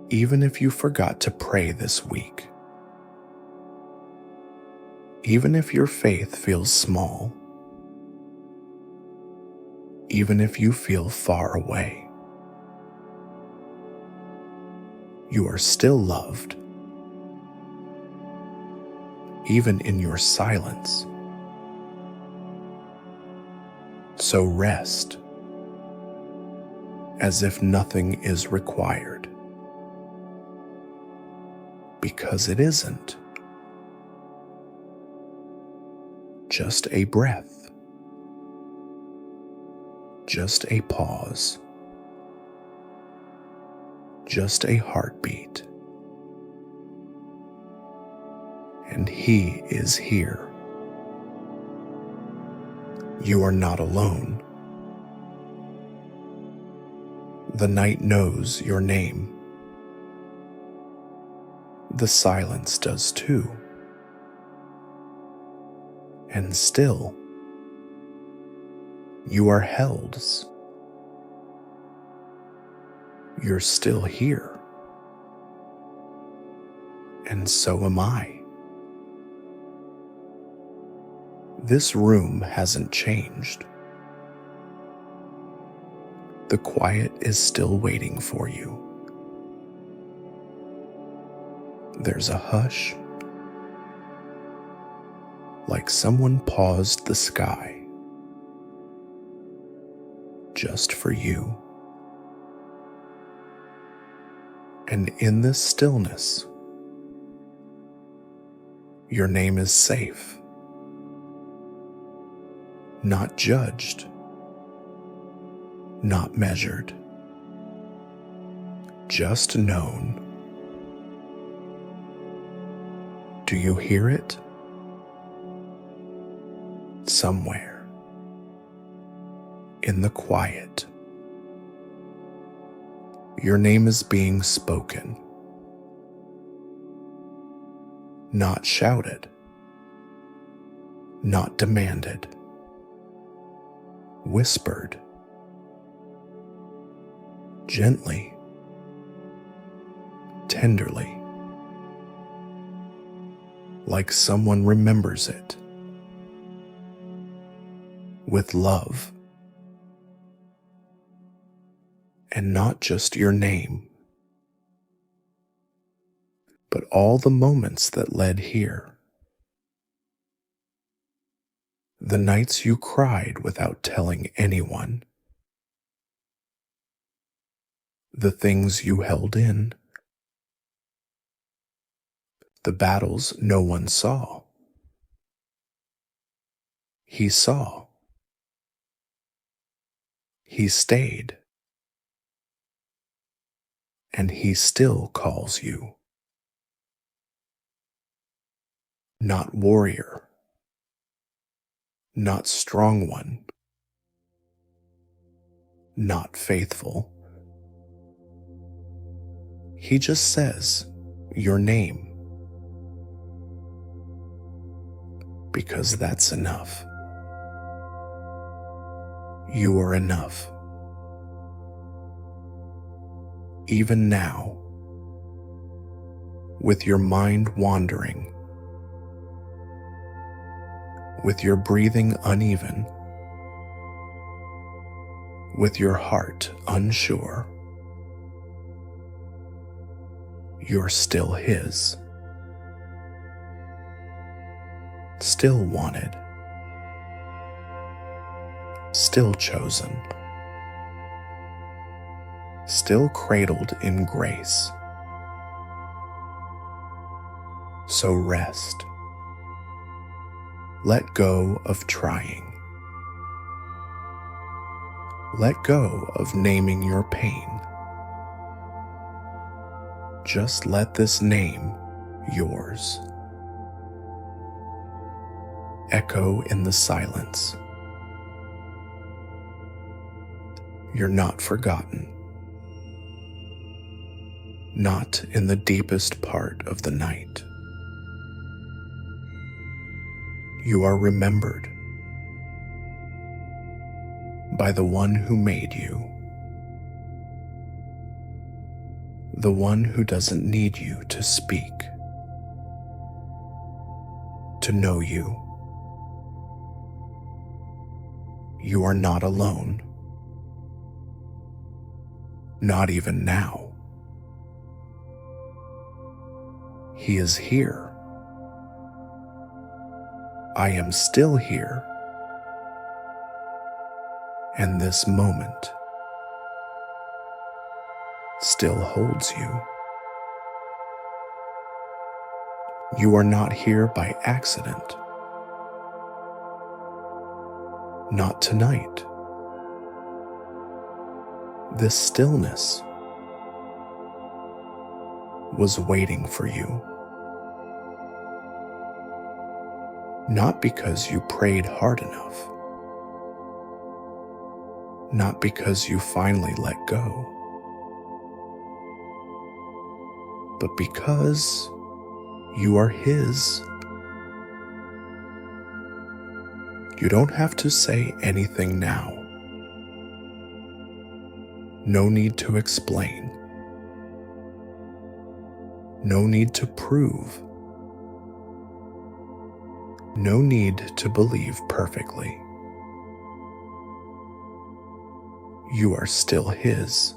Even if you forgot to pray this week, even if your faith feels small, even if you feel far away, you are still loved, even in your silence. So rest, as if nothing is required, because it isn't. Just a breath, just a pause, just a heartbeat, and he is here. You are not alone. The night knows your name. The silence does too. And still, you are held. You're still here. And so am I. This room hasn't changed. The quiet is still waiting for you. There's a hush, like someone paused the sky, just for you. And in this stillness, your name is safe, not judged, not measured, just known. Do you hear it? Somewhere in the quiet, your name is being spoken, not shouted, not demanded, whispered, gently, tenderly, like someone remembers it, with love. And not just your name, but all the moments that led here. The nights you cried without telling anyone. The things you held in. The battles no one saw. He saw. He stayed. And he still calls you. Not warrior. Not strong one. Not faithful. He just says your name. Because that's enough. You are enough. Even now, with your mind wandering, with your breathing uneven, with your heart unsure, you're still his. still wanted, still chosen, still cradled in grace. So rest. Let go of trying. Let go of naming your pain. Just let this name yours echo in the silence. You're not forgotten. Not in the deepest part of the night. You are remembered by the one who made you, the one who doesn't need you to speak, to know you. You are not alone, not even now. He is here. I am still here. And this moment still holds you. You are not here by accident. Not tonight. This stillness was waiting for you. Not because you prayed hard enough. Not because you finally let go. But because you are His. You don't have to say anything now. No need to explain. No need to prove. No need to believe perfectly. You are still His.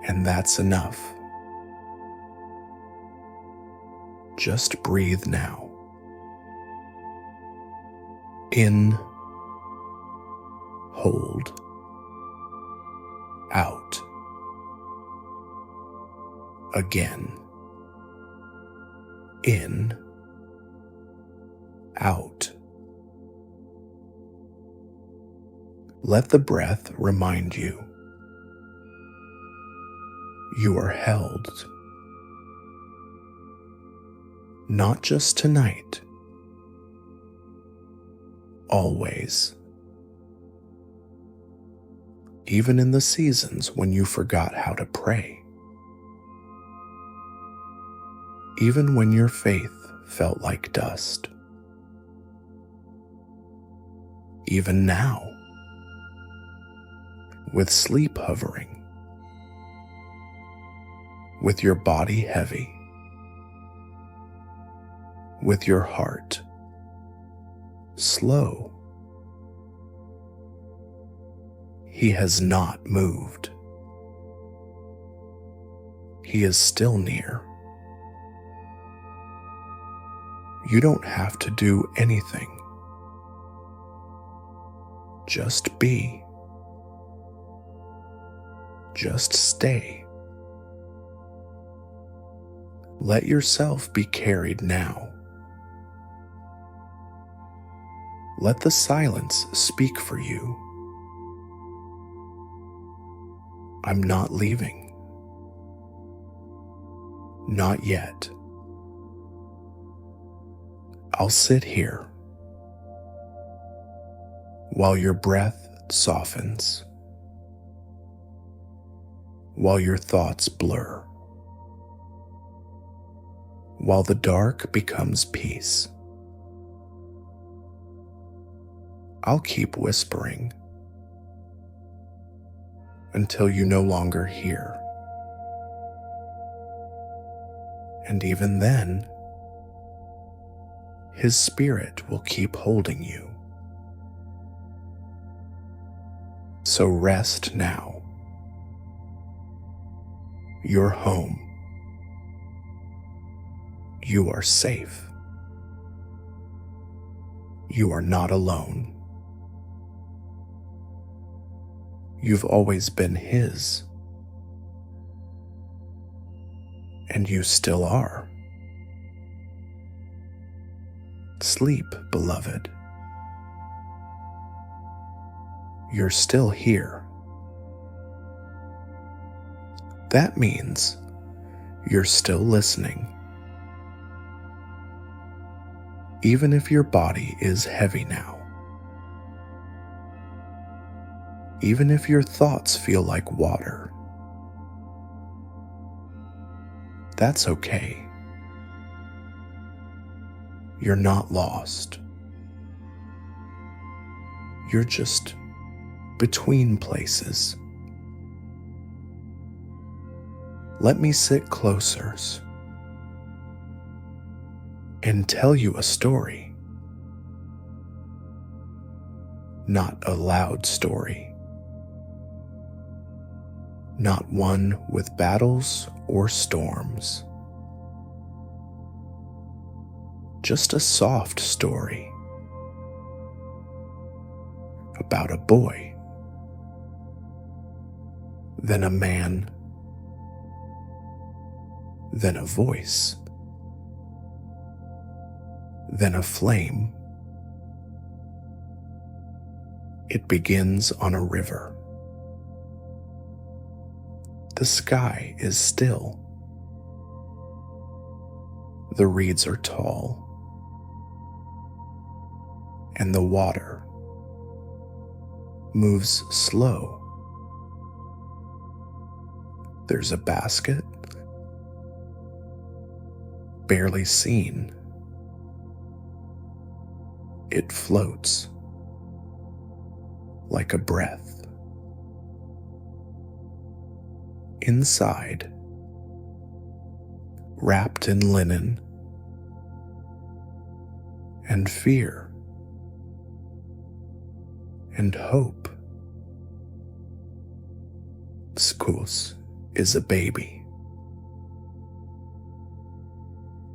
And that's enough. Just breathe now. In, hold, out. Again. In, out. Let the breath remind you. You are held. Not just tonight. Always. Even in the seasons when you forgot how to pray. Even when your faith felt like dust. Even now, with sleep hovering, with your body heavy, with your heart slow. He has not moved. He is still near. You don't have to do anything. Just be. Just stay. Let yourself be carried now. Let the silence speak for you. I'm not leaving. Not yet. I'll sit here while your breath softens, while your thoughts blur, while the dark becomes peace. I'll keep whispering until you no longer hear. And even then, His Spirit will keep holding you. So rest now. You're home. You are safe. You are not alone. You've always been his. And you still are. Sleep, beloved. You're still here. That means you're still listening. Even if your body is heavy now. Even if your thoughts feel like water. That's okay. You're not lost. You're just between places. Let me sit closer and tell you a story. Not a loud story. Not one with battles or storms. Just a soft story about a boy, then a man, then a voice, then a flame. It begins on a river. The sky is still. The reeds are tall. And the water moves slow. There's a basket, barely seen. It floats like a breath. Inside, wrapped in linen and fear and hope, Skus is a baby.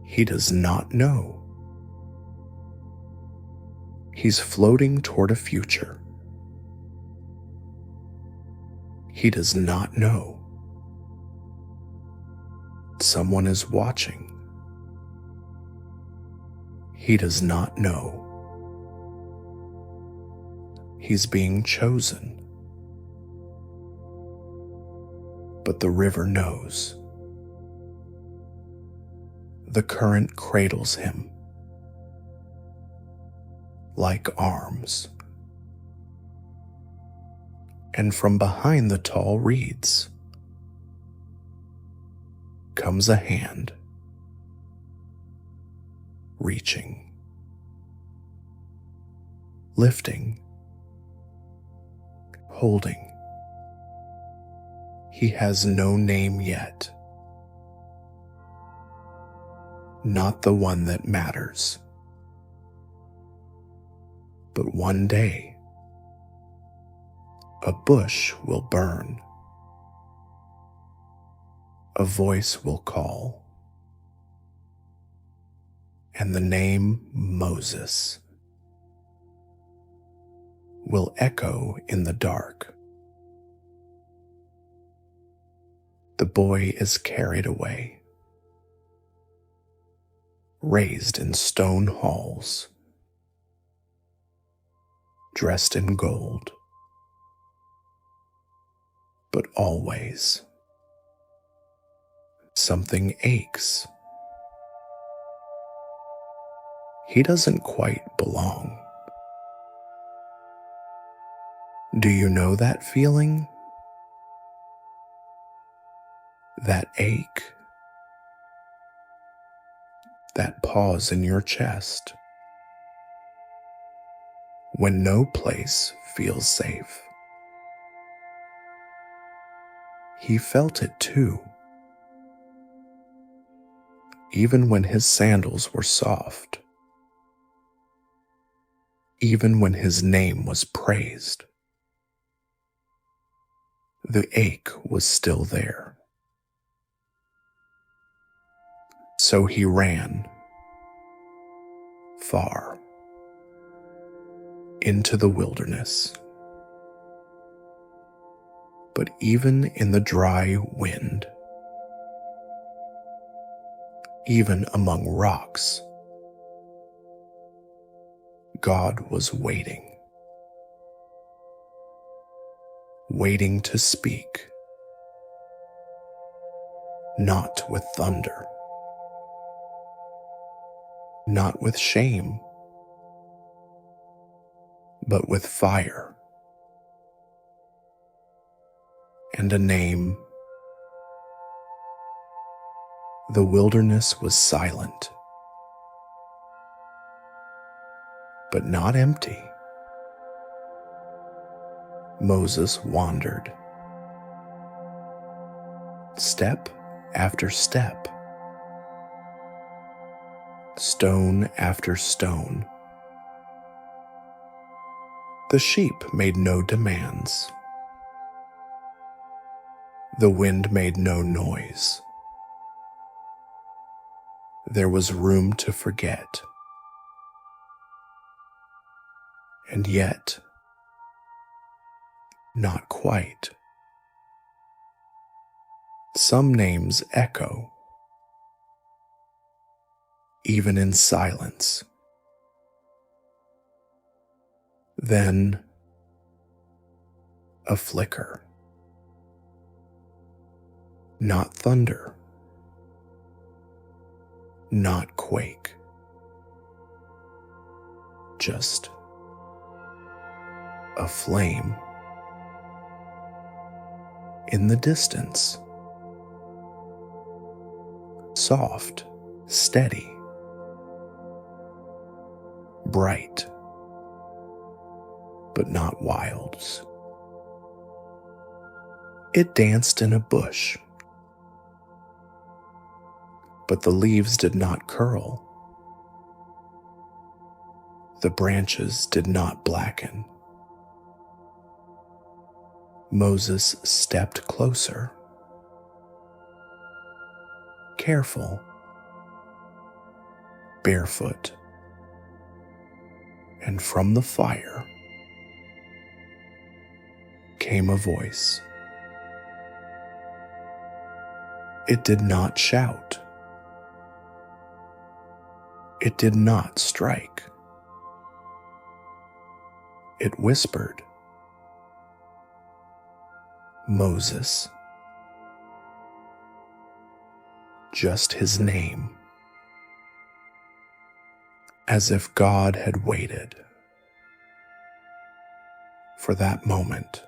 He does not know. He's floating toward a future. He does not know. Someone is watching. He does not know. He's being chosen. But the river knows. The current cradles him like arms. And from behind the tall reeds comes a hand, reaching, lifting, holding. He has no name yet. Not the one that matters. But one day, a bush will burn. A voice will call. And the name Moses will echo in the dark. The boy is carried away, raised in stone halls, dressed in gold, but always something aches. He doesn't quite belong. Do you know that feeling? That ache? That pause in your chest? When no place feels safe. He felt it too. Even when his sandals were soft. Even when his name was praised. The ache was still there. So he ran far into the wilderness. But even in the dry wind, even among rocks, God was waiting, waiting to speak, not with thunder, not with shame, but with fire and a name. The wilderness was silent, but not empty. Moses wandered, step after step, stone after stone. The sheep made no demands. The wind made no noise. There was room to forget. And yet, not quite. Some names echo, even in silence. Then, a flicker. Not thunder, not quake, just a flame. In the distance, soft, steady, bright, but not wild. It danced in a bush, but the leaves did not curl. The branches did not blacken. Moses stepped closer, careful, barefoot, and from the fire came a voice. It did not shout. It did not strike. It whispered, Moses. Just his name, as if God had waited for that moment.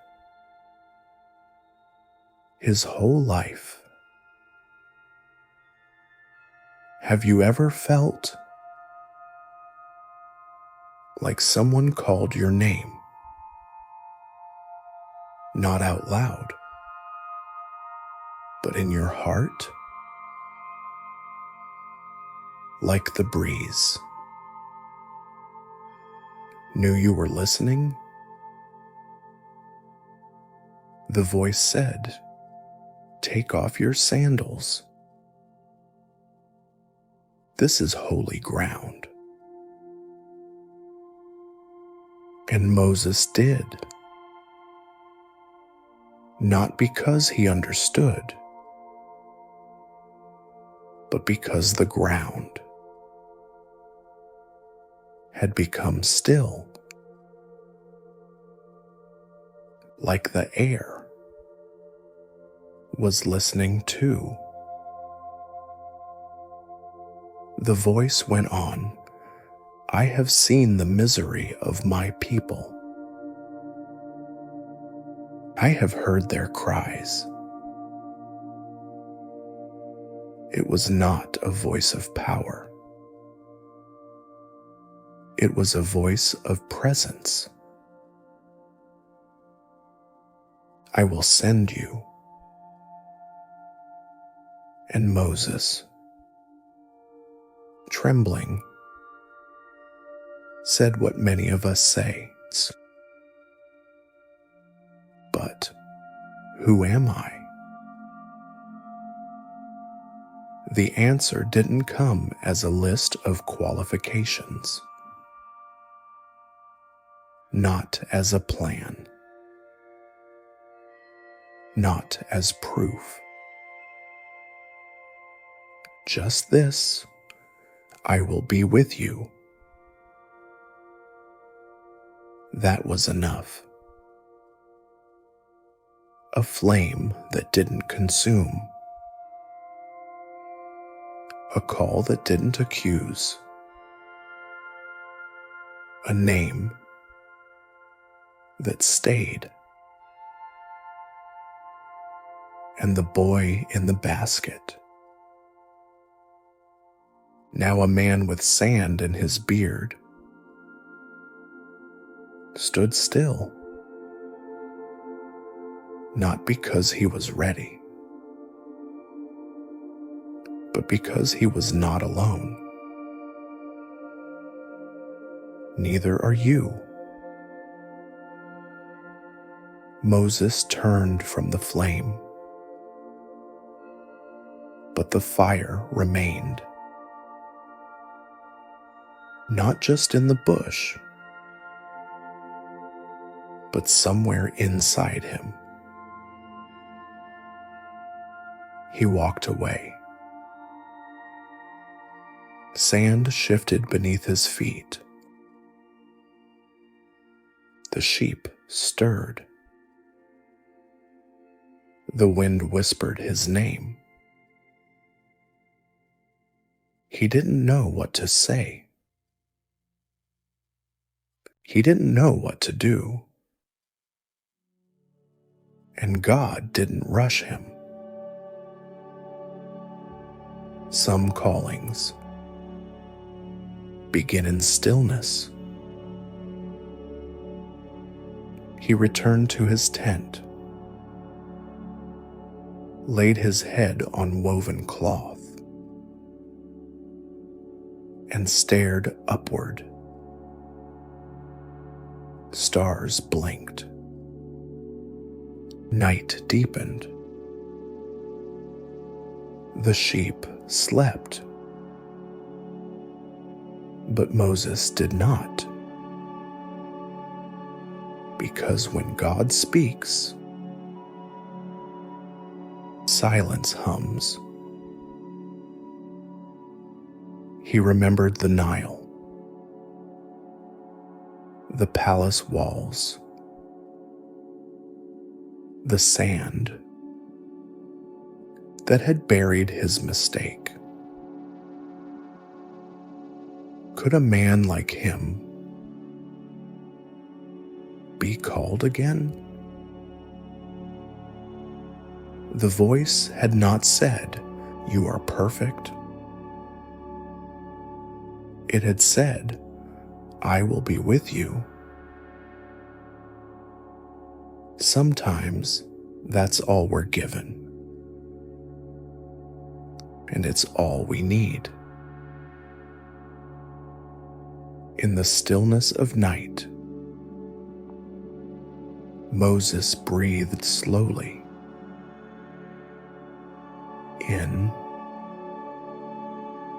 His whole life. Have you ever felt like someone called your name? Not out loud, but in your heart? Like the breeze. Knew you were listening? The voice said, take off your sandals. This is holy ground. And Moses did. Not because he understood, but because the ground had become still, like the air was listening too. The voice went on, I have seen the misery of my people. I have heard their cries. It was not a voice of power. It was a voice of presence. I will send you. And Moses, trembling, said what many of us say, but who am I? The answer didn't come as a list of qualifications, not as a plan, not as proof. Just this: I will be with you. That was enough. A flame that didn't consume, a call that didn't accuse, a name that stayed. And the boy in the basket, now a man with sand in his beard, stood still, not because he was ready, but because he was not alone. Neither are you. Moses turned from the flame, but the fire remained. Not just in the bush, but somewhere inside him. He walked away. Sand shifted beneath his feet. The sheep stirred. The wind whispered his name. He didn't know what to say. He didn't know what to do. And God didn't rush him. Some callings begin in stillness. He returned to his tent, laid his head on woven cloth, and stared upward. Stars blinked. Night deepened. The sheep slept. But Moses did not. Because when God speaks, silence hums. He remembered the Nile, the palace walls, the sand that had buried his mistake. Could a man like him be called again? The voice had not said, "You are perfect." It had said, "I will be with you." Sometimes that's all we're given. And it's all we need. In the stillness of night, Moses breathed slowly. In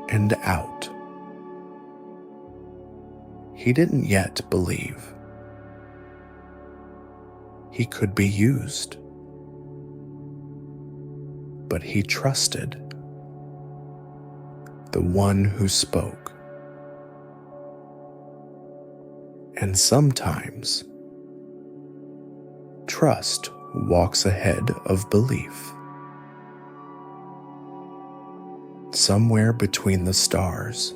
and out. He didn't yet believe. He could be used. But he trusted the one who spoke. And sometimes, trust walks ahead of belief. Somewhere between the stars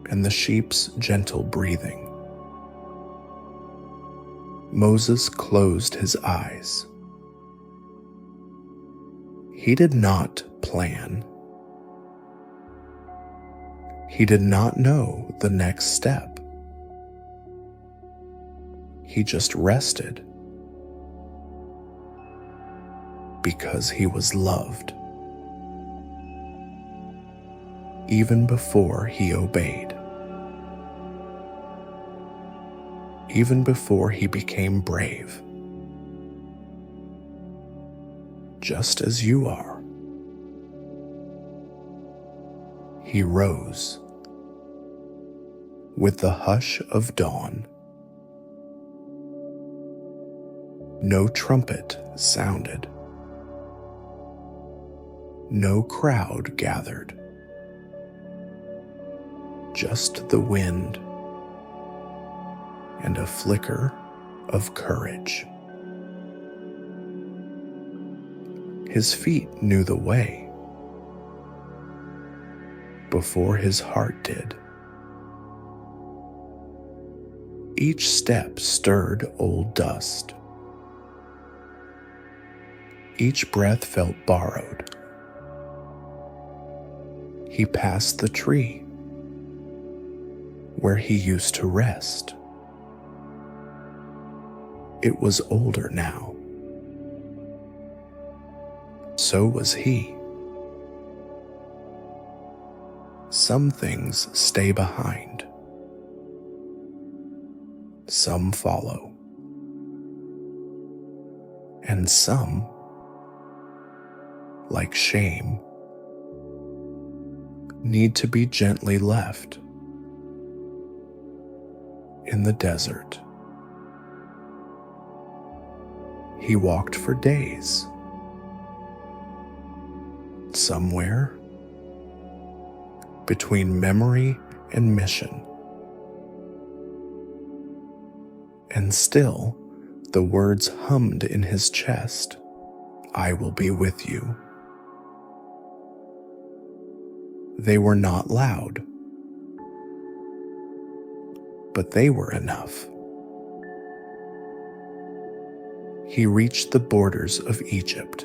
and the sheep's gentle breathing, Moses closed his eyes. He did not plan. He did not know the next step. He just rested because he was loved. Even before he obeyed. Even before he became brave. Just as you are. He rose. With the hush of dawn, no trumpet sounded. No crowd gathered. Just the wind and a flicker of courage. His feet knew the way before his heart did. Each step stirred old dust. Each breath felt borrowed. He passed the tree where he used to rest. It was older now. So was he. Some things stay behind. Some follow. And some, like shame, need to be gently left in the desert. He walked for days, somewhere between memory and mission. And still, the words hummed in his chest, "I will be with you." They were not loud, but they were enough. He reached the borders of Egypt.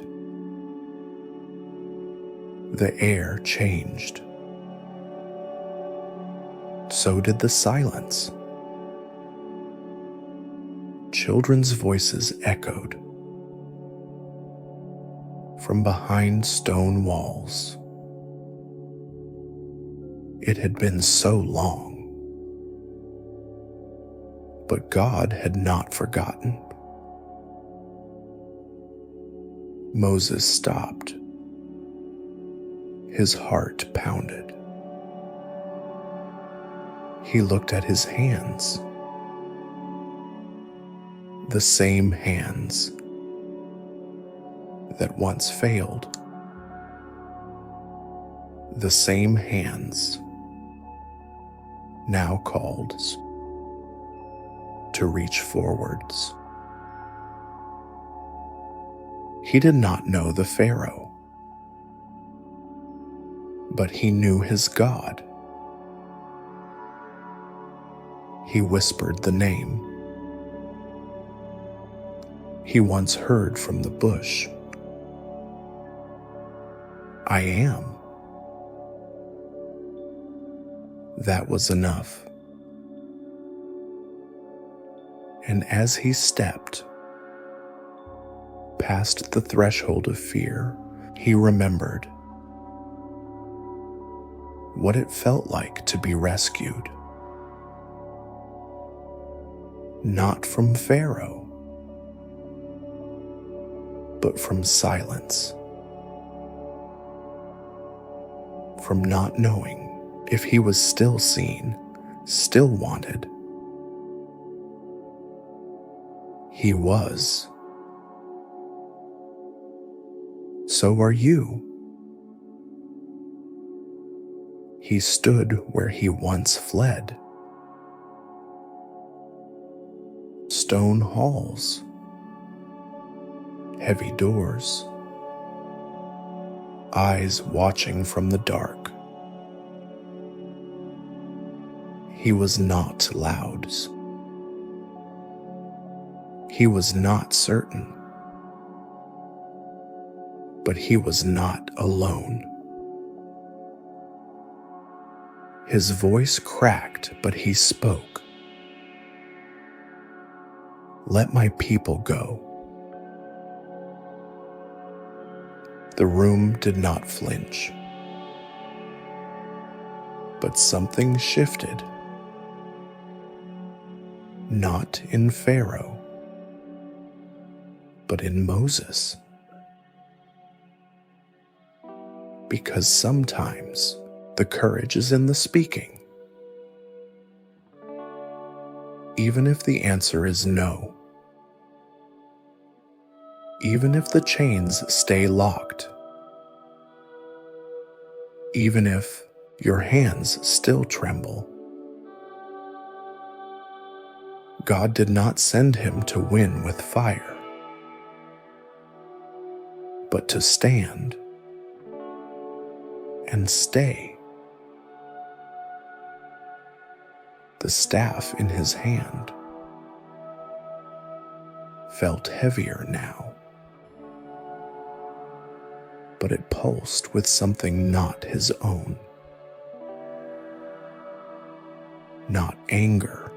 The air changed. So did the silence. Children's voices echoed from behind stone walls. It had been so long, but God had not forgotten. Moses stopped. His heart pounded. He looked at his hands. The same hands that once failed. The same hands now called to reach forwards. He did not know the Pharaoh, but he knew his God. He whispered the name he once heard from the bush. "I am." That was enough. And as he stepped past the threshold of fear, he remembered what it felt like to be rescued. Not from Pharaoh, but from silence. From not knowing if he was still seen, still wanted. He was. So are you. He stood where he once fled. Stone halls, heavy doors, eyes watching from the dark. He was not loud. He was not certain. But he was not alone. His voice cracked, but he spoke. "Let my people go." The room did not flinch, but something shifted. Not in Pharaoh, but in Moses. Because sometimes The courage is in the speaking. Even if the answer is no, even if the chains stay locked, even if your hands still tremble, God did not send him to win with fire, but to stand and stay. The staff in his hand felt heavier now, but it pulsed with something not his own. Not anger,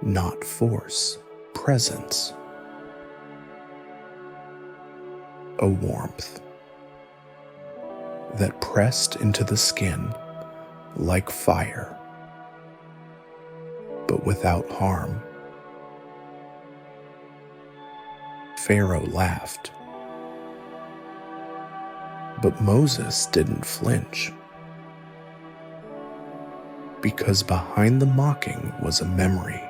not force, presence. A warmth that pressed into the skin like fire, but without harm. Pharaoh laughed, but Moses didn't flinch, because behind the mocking was a memory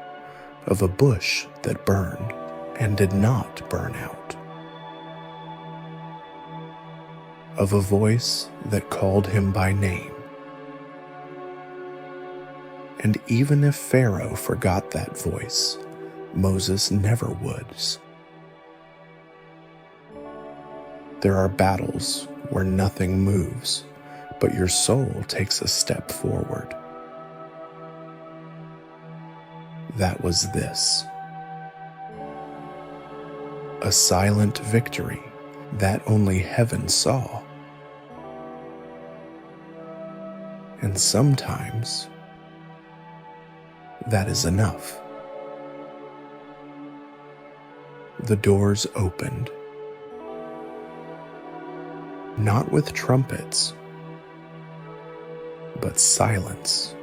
of a bush that burned and did not burn out, of a voice that called him by name. And even if Pharaoh forgot that voice, Moses never would. There are battles where nothing moves, but your soul takes a step forward. That was this. A silent victory that only heaven saw. And sometimes that is enough. The doors opened, not with trumpets, but silence.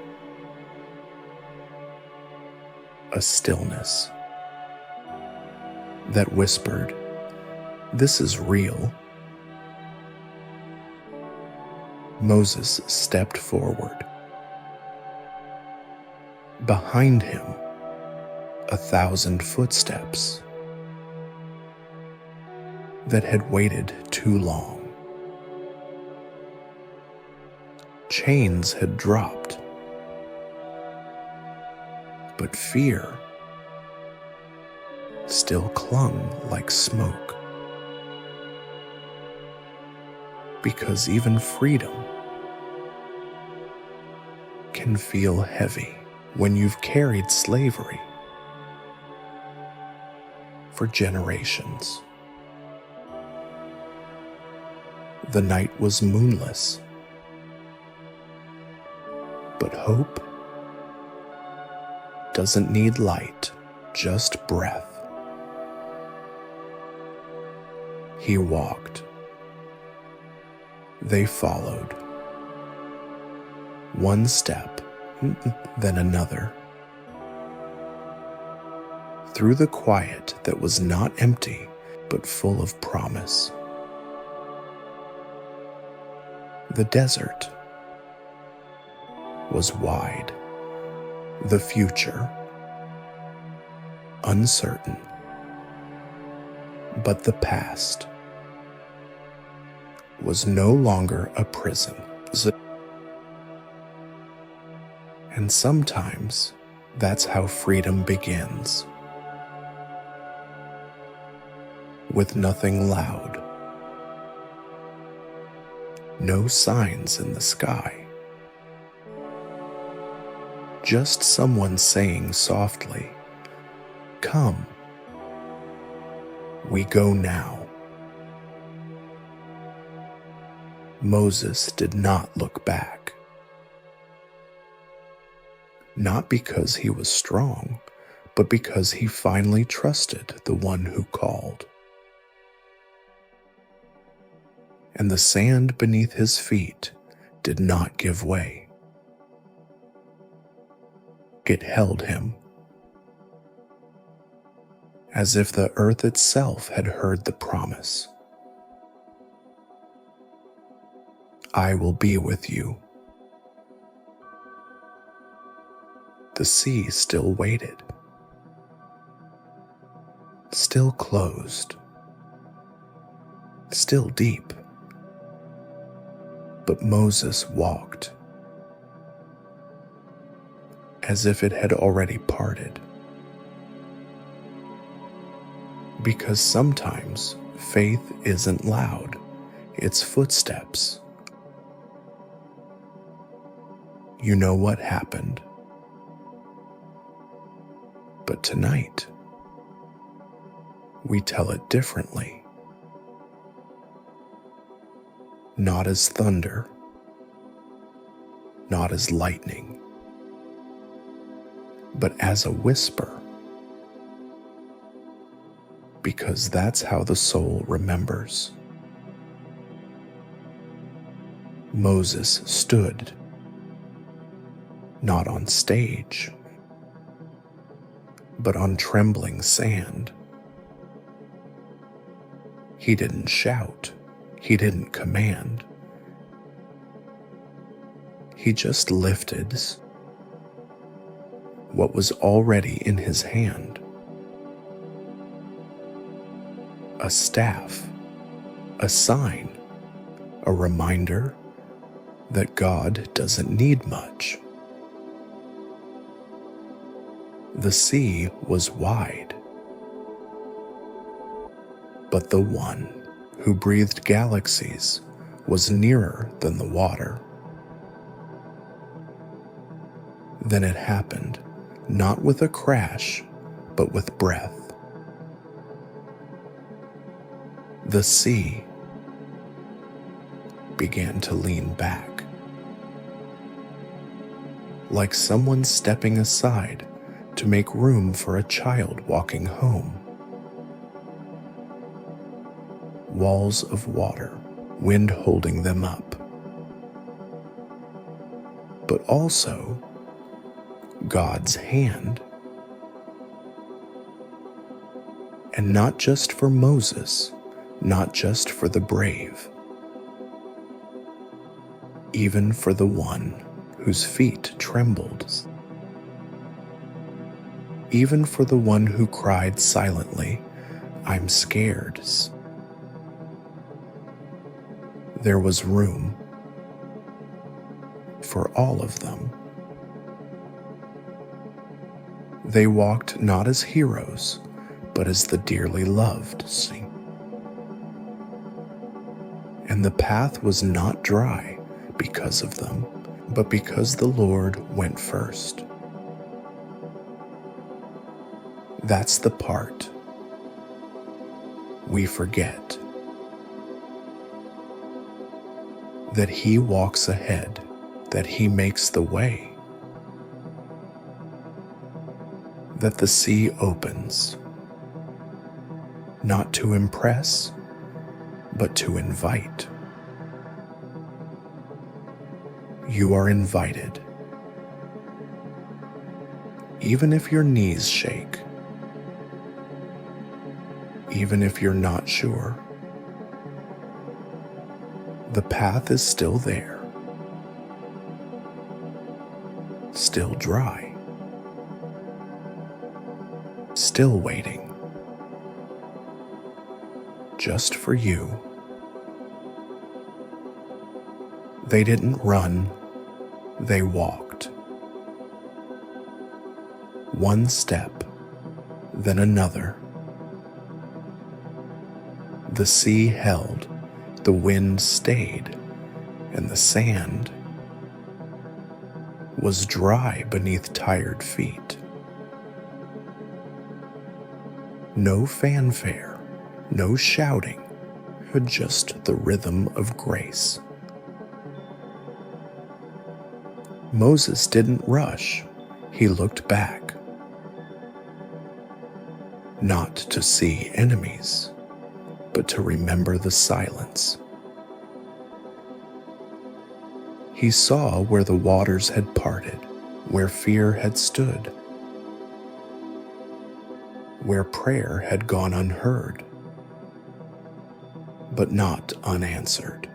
A stillness that whispered, "This is real." Moses stepped forward. Behind him, 1,000 footsteps that had waited too long. Chains had dropped, but fear still clung like smoke. Because even freedom can feel heavy when you've carried slavery for generations. The night was moonless, but hope doesn't need light, just breath. He walked. They followed. One step, then another. Through the quiet that was not empty, but full of promise. The desert was wide. The future uncertain. But the past was no longer a prison. And sometimes that's how freedom begins. With nothing loud. No signs in the sky. Just someone saying softly, "Come, we go now." Moses did not look back. Not because he was strong, but because he finally trusted the one who called. And the sand beneath his feet did not give way. It held him, as if the earth itself had heard the promise. "I will be with you." the sea still waited, still closed, still deep. But Moses walked as if it had already parted. Because sometimes faith isn't loud, it's footsteps. You know what happened. But tonight, we tell it differently. Not as thunder, not as lightning, but as a whisper. Because that's how the soul remembers. Moses stood, not on stage, but on trembling sand. He didn't shout, he didn't command. He just lifted what was already in his hand. A staff, a sign, a reminder that God doesn't need much. The sea was wide, but the one who breathed galaxies was nearer than the water. Then it happened, not with a crash, but with breath. The sea began to lean back, like someone stepping aside to make room for a child walking home. Walls of water, wind holding them up. But also God's hand. And not just for Moses, not just for the brave, even for the one whose feet trembled, even for the one who cried silently, "I'm scared." There was room for all of them. They walked not as heroes, but as the dearly loved. And the path was not dry because of them, but because the Lord went first. That's the part we forget. That He walks ahead, that He makes the way. That the sea opens, not to impress, but to invite. You are invited. Even if your knees shake, even if you're not sure, the path is still there, still dry, still waiting, just for you. They didn't run, they walked. One step, then another. The sea held, the wind stayed, and the sand was dry beneath tired feet. No fanfare, no shouting, just the rhythm of grace. Moses didn't rush, he looked back. Not to see enemies, but to remember the silence. He saw where the waters had parted, where fear had stood, where prayer had gone unheard, but not unanswered.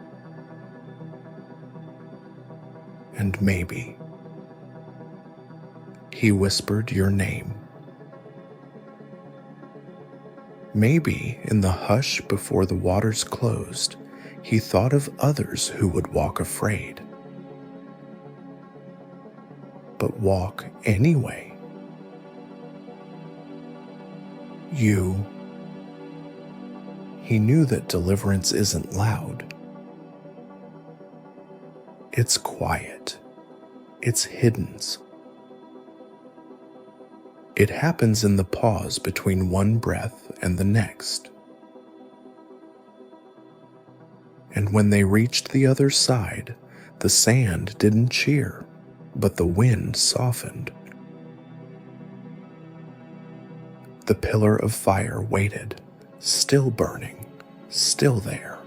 And maybe, He whispered your name. Maybe in the hush before the waters closed, he thought of others who would walk afraid, but walk anyway. You. He knew that deliverance isn't loud. It's quiet. It's hidden. It happens in the pause between one breath and the next. And when they reached the other side, the sand didn't cheer, but the wind softened. The pillar of fire waited, still burning, still there.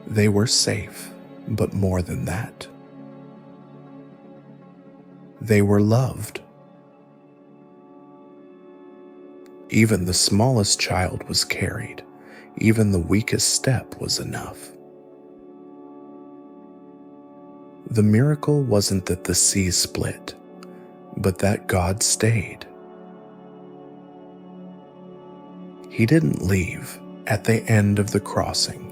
They were safe, but more than that. They were loved. Even the smallest child was carried. Even the weakest step was enough. The miracle wasn't that the sea split, but that God stayed. He didn't leave at the end of the crossing.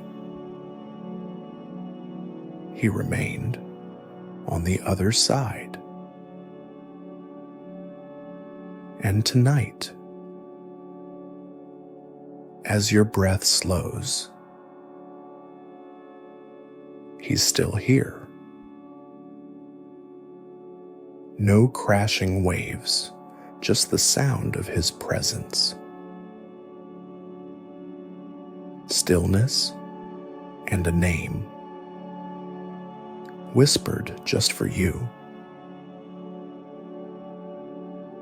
He remained on the other side. And tonight, as your breath slows, he's still here. No crashing waves, just the sound of his presence. Stillness and a name, whispered just for you.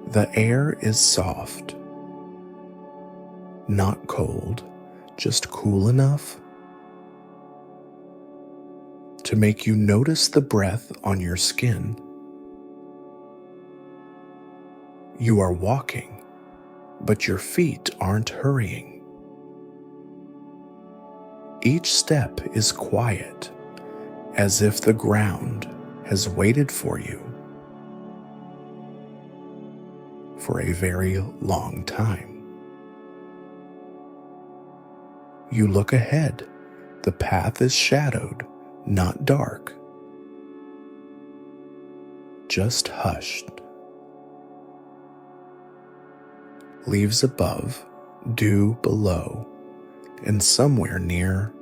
The air is soft, not cold, just cool enough to make you notice the breath on your skin. You are walking, but your feet aren't hurrying. Each step is quiet, as if the ground has waited for you for a very long time. You look ahead. The path is shadowed, not dark, just hushed. Leaves above, dew below, and somewhere near,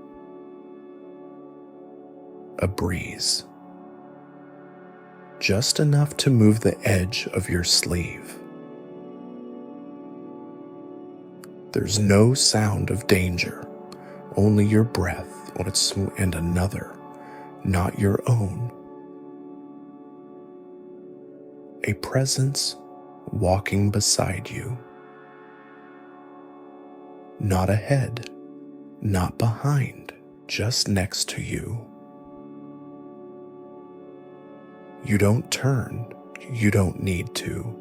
a breeze. Just enough to move the edge of your sleeve. There's no sound of danger, only your breath and another, not your own. A presence walking beside you. Not ahead, not behind, just next to you. You don't turn, you don't need to.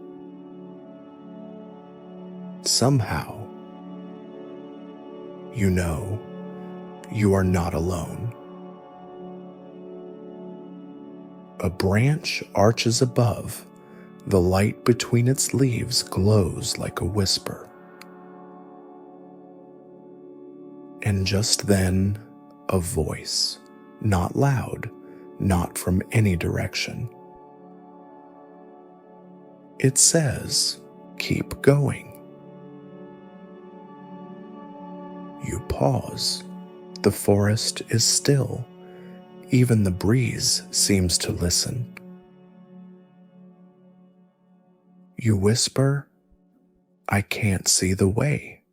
Somehow, you know you are not alone. A branch arches above. The light between its leaves glows like a whisper. And just then, a voice, not loud, not from any direction. It says, "Keep going." You pause. The forest is still. Even the breeze seems to listen. You whisper, "I can't see the way."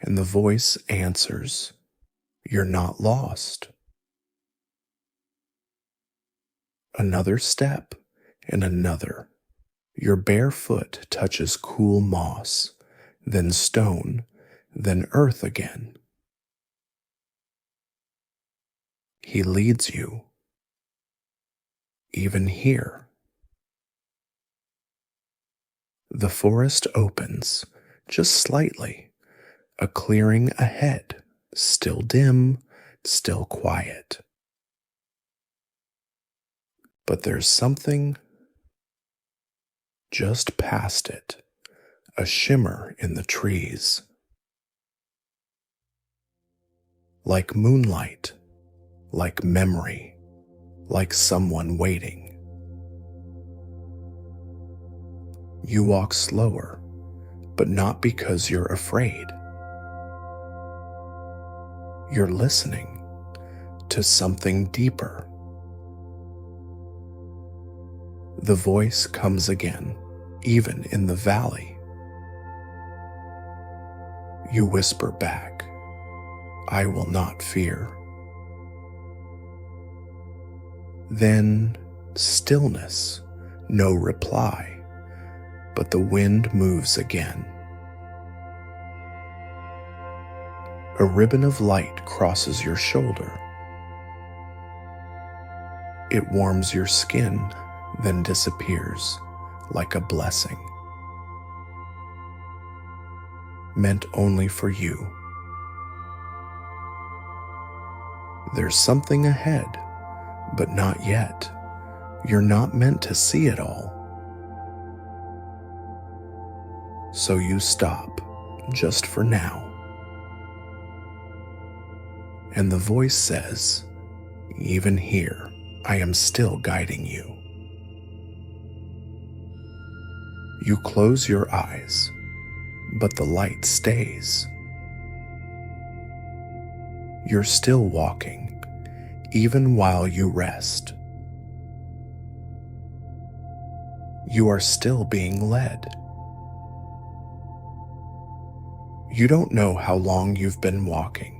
And the voice answers, "You're not lost." Another step and another. Your bare foot touches cool moss, then stone, then earth again. He leads you, even here. The forest opens, just slightly, a clearing ahead, still dim, still quiet. but there's something just past it, a shimmer in the trees, like moonlight, like memory, like someone waiting. You walk slower, but not because you're afraid. You're listening to something deeper. The voice comes again, even in the valley. You whisper back, "I will not fear." Then stillness, no reply, but the wind moves again. A ribbon of light crosses your shoulder. It warms your skin, then disappears like a blessing, meant only for you. There's something ahead, but not yet. You're not meant to see it all. So you stop, just for now. And the voice says, "Even here, I am still guiding you." You close your eyes, but the light stays. You're still walking, even while you rest. You are still being led. You don't know how long you've been walking.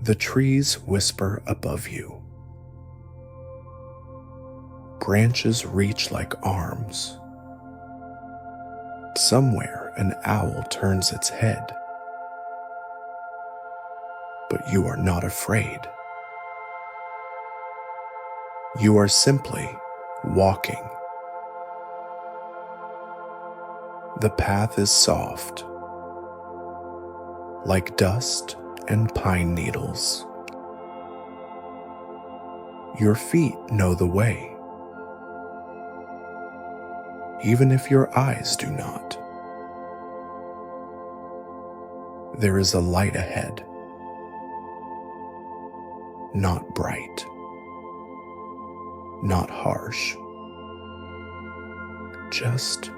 The trees whisper above you. Branches reach like arms. Somewhere an owl turns its head. But you are not afraid. You are simply walking. The path is soft, like dust and pine needles. Your feet know the way, even if your eyes do not. There is a light ahead, not bright, not harsh, just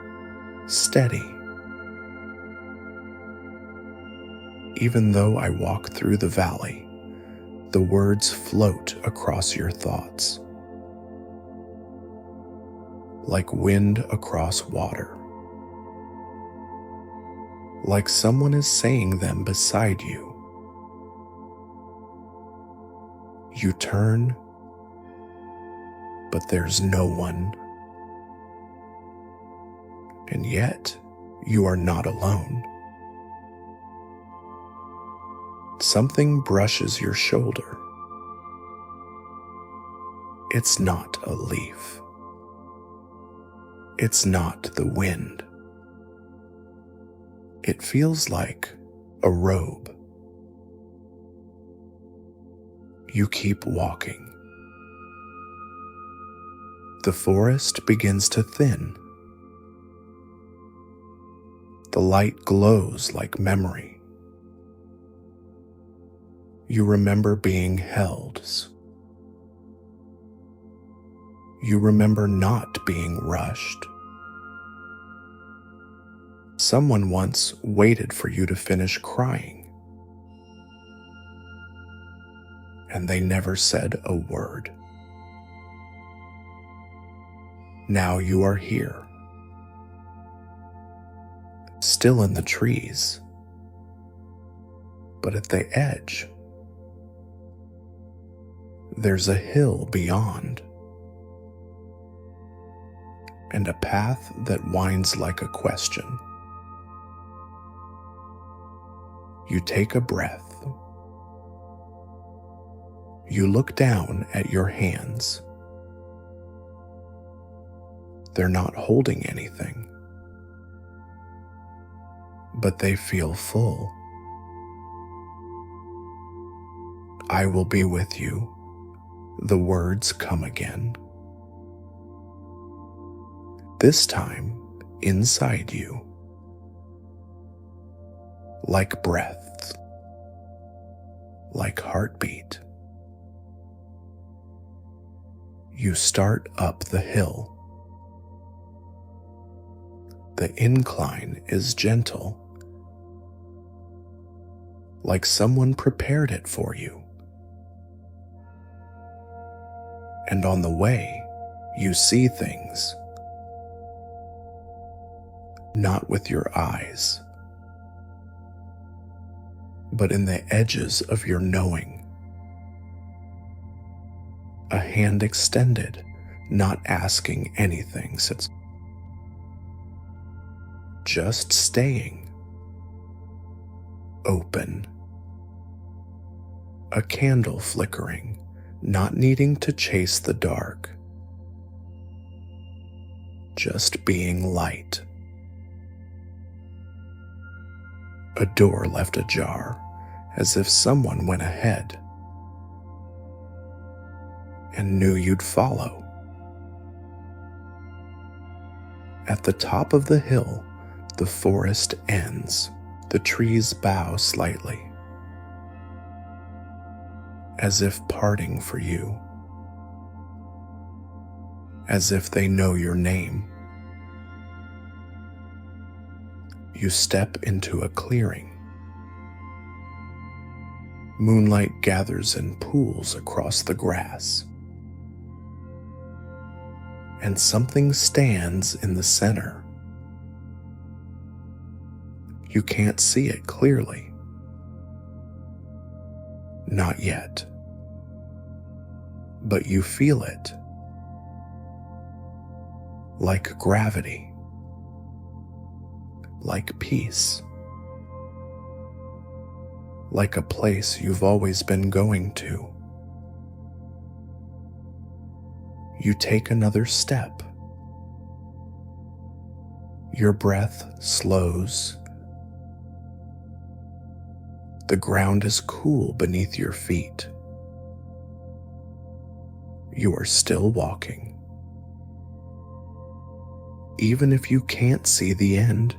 steady. Even though I walk through the valley, the words float across your thoughts, like wind across water, like someone is saying them beside you. You turn, but there's no one. And yet, you are not alone. Something brushes your shoulder. It's not a leaf. It's not the wind. It feels like a robe. You keep walking. The forest begins to thin. The light glows like memory. You remember being held. You remember not being rushed. Someone once waited for you to finish crying, and they never said a word. Now you are here, still in the trees, but at the edge, there's a hill beyond, and a path that winds like a question. You take a breath. You look down at your hands. They're not holding anything, but they feel full. I will be with you The words come again. This time, inside you, like breath, like heartbeat. You start up the hill. The incline is gentle, like someone prepared it for you. And on the way, you see things, not with your eyes, but in the edges of your knowing. A hand extended, not asking anything, sits just staying open. A candle flickering, not needing to chase the dark, just being light. A door left ajar, as if someone went ahead and knew you'd follow. At the top of the hill, the forest ends. The trees bow slightly, as if parting for you, as if they know your name. You step into a clearing. Moonlight gathers in pools across the grass, and something stands in the center. You can't see it clearly. Not yet. But you feel it. Like gravity. Like peace. Like a place you've always been going to. You take another step. Your breath slows. The ground is cool beneath your feet. You are still walking. Even if you can't see the end.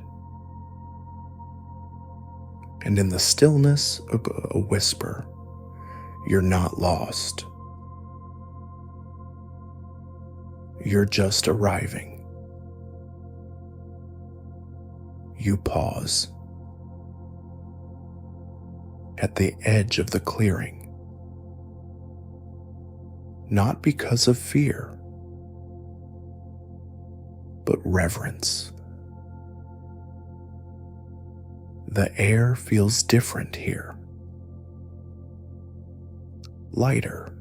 And in the stillness, a whisper, you're not lost. You're just arriving. You pause. At the edge of the clearing, not because of fear, but reverence. The air feels different here, lighter,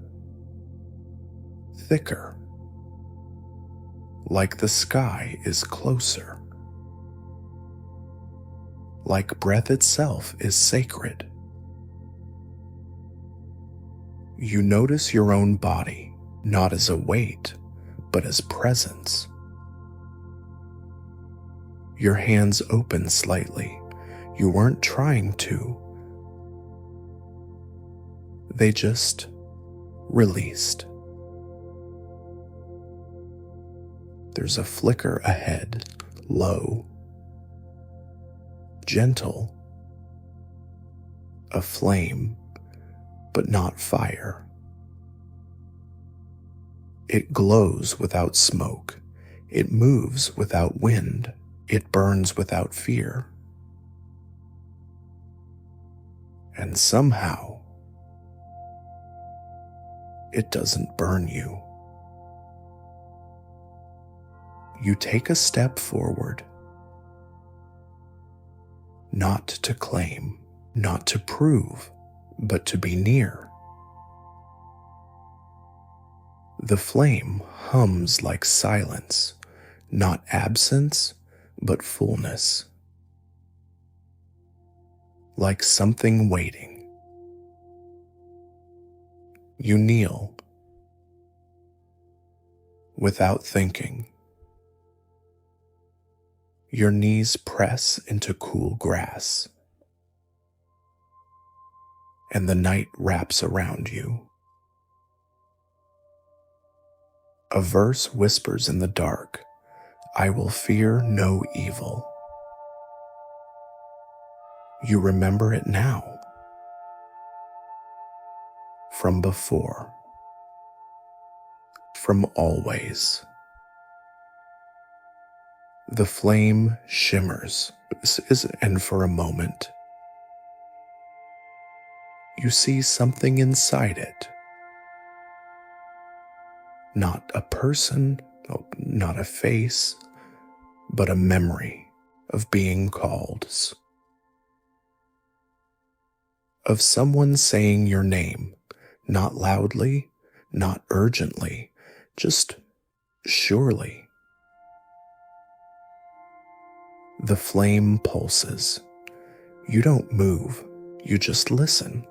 thicker, like the sky is closer, like breath itself is sacred. You notice your own body, not as a weight, but as presence. Your hands open slightly. You weren't trying to. They just released. There's a flicker ahead, low, gentle, a flame, but not fire. It glows without smoke. It moves without wind. It burns without fear. And somehow, it doesn't burn you. You take a step forward, not to claim, not to prove, but to be near. The flame hums like silence, not absence, but fullness. Like something waiting. You kneel, without thinking. Your knees press into cool grass, and the night wraps around you. A verse whispers in the dark, I will fear no evil. You remember it now, from before, from always. The flame shimmers, and for a moment, you see something inside it. Not a person, not a face, but a memory of being called, of someone saying your name, not loudly, not urgently, just surely. The flame pulses. You don't move, you just listen.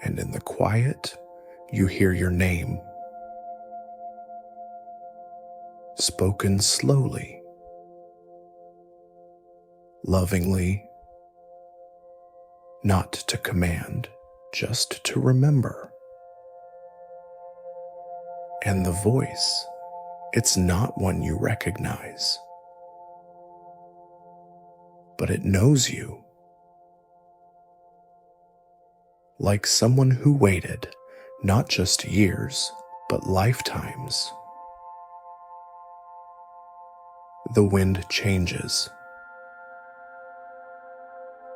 And in the quiet, you hear your name, spoken slowly, lovingly, not to command, just to remember. And the voice, it's not one you recognize, but it knows you. Like someone who waited, not just years, but lifetimes. The wind changes.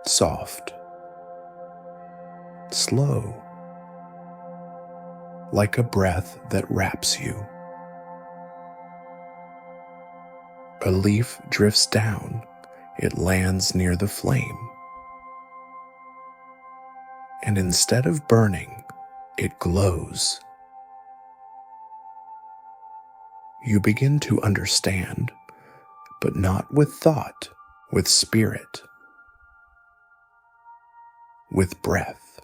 Soft. Slow. Like a breath that wraps you. A leaf drifts down. It lands near the flame. And instead of burning, it glows. You begin to understand, but not with thought, with spirit, with breath.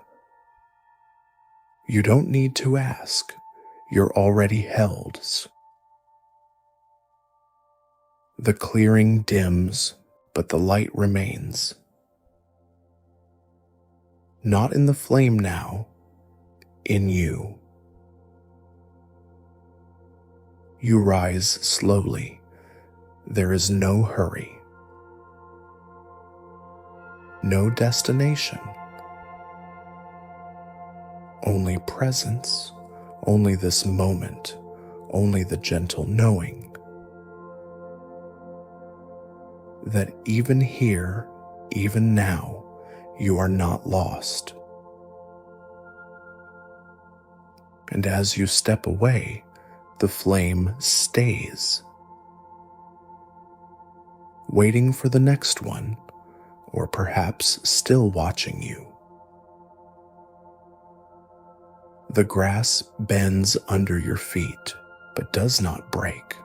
You don't need to ask, you're already held. The clearing dims, but the light remains. Not in the flame now, in you. You rise slowly. There is no hurry. No destination. Only presence, only this moment, only the gentle knowing that even here, even now, you are not lost. And as you step away, the flame stays, waiting for the next one, or perhaps still watching you. The grass bends under your feet, but does not break.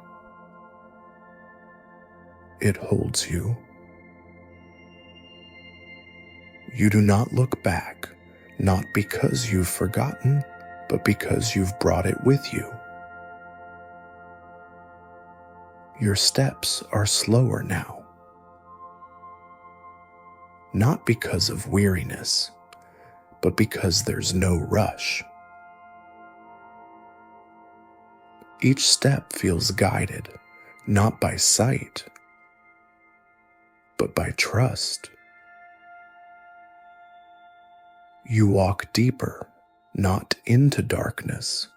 It holds you. You do not look back, not because you've forgotten, but because you've brought it with you. Your steps are slower now. Not because of weariness, but because there's no rush. Each step feels guided, not by sight, but by trust. You walk deeper, not into darkness,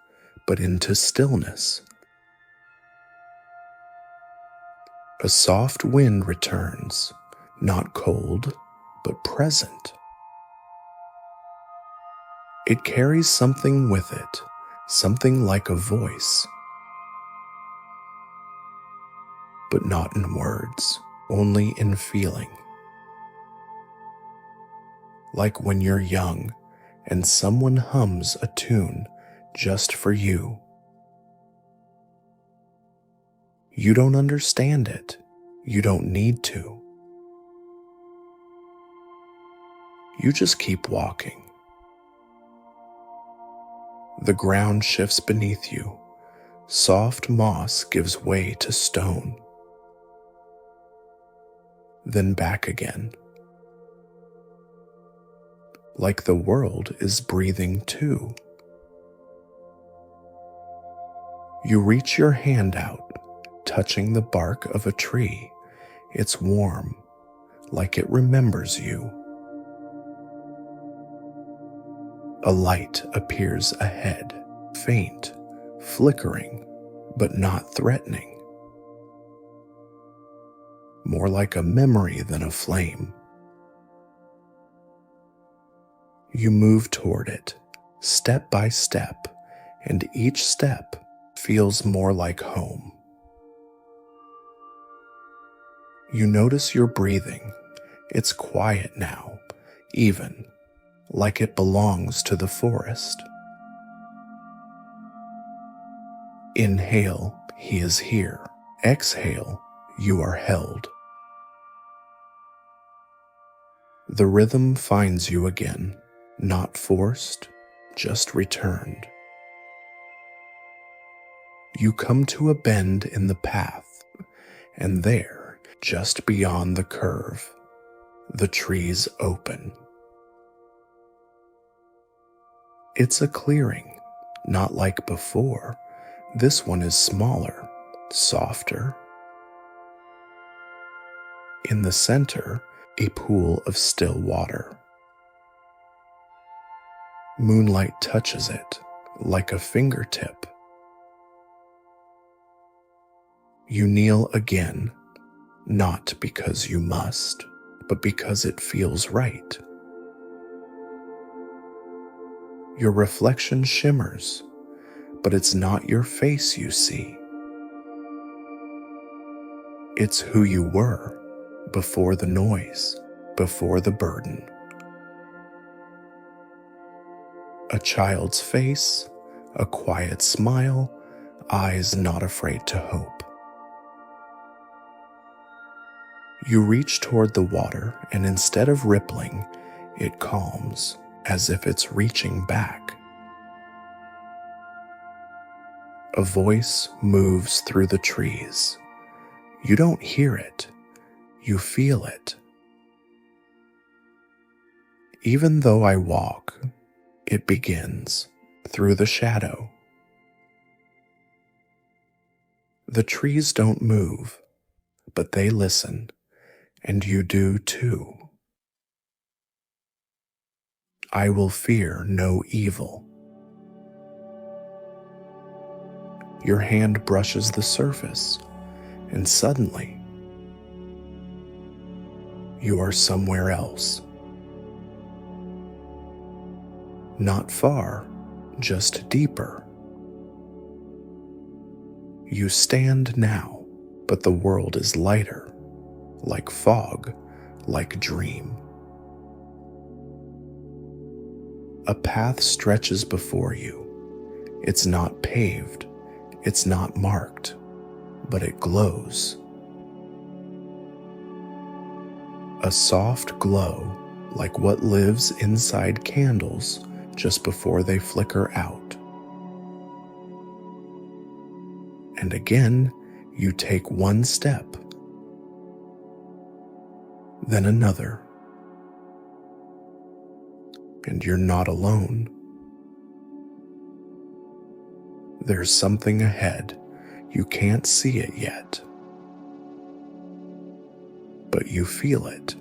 but into stillness. A soft wind returns, not cold, but present. It carries something with it, something like a voice, but not in words, only in feeling. Like when you're young and someone hums a tune just for you. You don't understand it. You don't need to. You just keep walking. The ground shifts beneath you. Soft moss gives way to stone. Then back again. Like the world is breathing too. You reach your hand out, touching the bark of a tree. It's warm, like it remembers you. A light appears ahead, faint, flickering, but not threatening. More like a memory than a flame. You move toward it, step by step, and each step feels more like home. You notice your breathing. It's quiet now, even, like it belongs to the forest. Inhale, he is here. Exhale, you are held. The rhythm finds you again, not forced, just returned. You come to a bend in the path, and there, just beyond the curve, the trees open. It's a clearing, not like before. This one is smaller, softer. In the center, a pool of still water. Moonlight touches it like a fingertip. You kneel again, not because you must, but because it feels right. Your reflection shimmers, but it's not your face you see. It's who you were before the noise, before the burden. A child's face, a quiet smile, eyes not afraid to hope. You reach toward the water, and instead of rippling, it calms, as if it's reaching back. A voice moves through the trees. You don't hear it, you feel it. Even though I walk, it begins through the shadow. The trees don't move, but they listen. And you do too. I will fear no evil. Your hand brushes the surface, and suddenly, you are somewhere else. Not far, just deeper. You stand now, but the world is lighter. Like fog, like dream. A path stretches before you. It's not paved, it's not marked, but it glows. A soft glow, like what lives inside candles just before they flicker out. And again, you take one step, then another. And you're not alone. There's something ahead. You can't see it yet, but you feel it.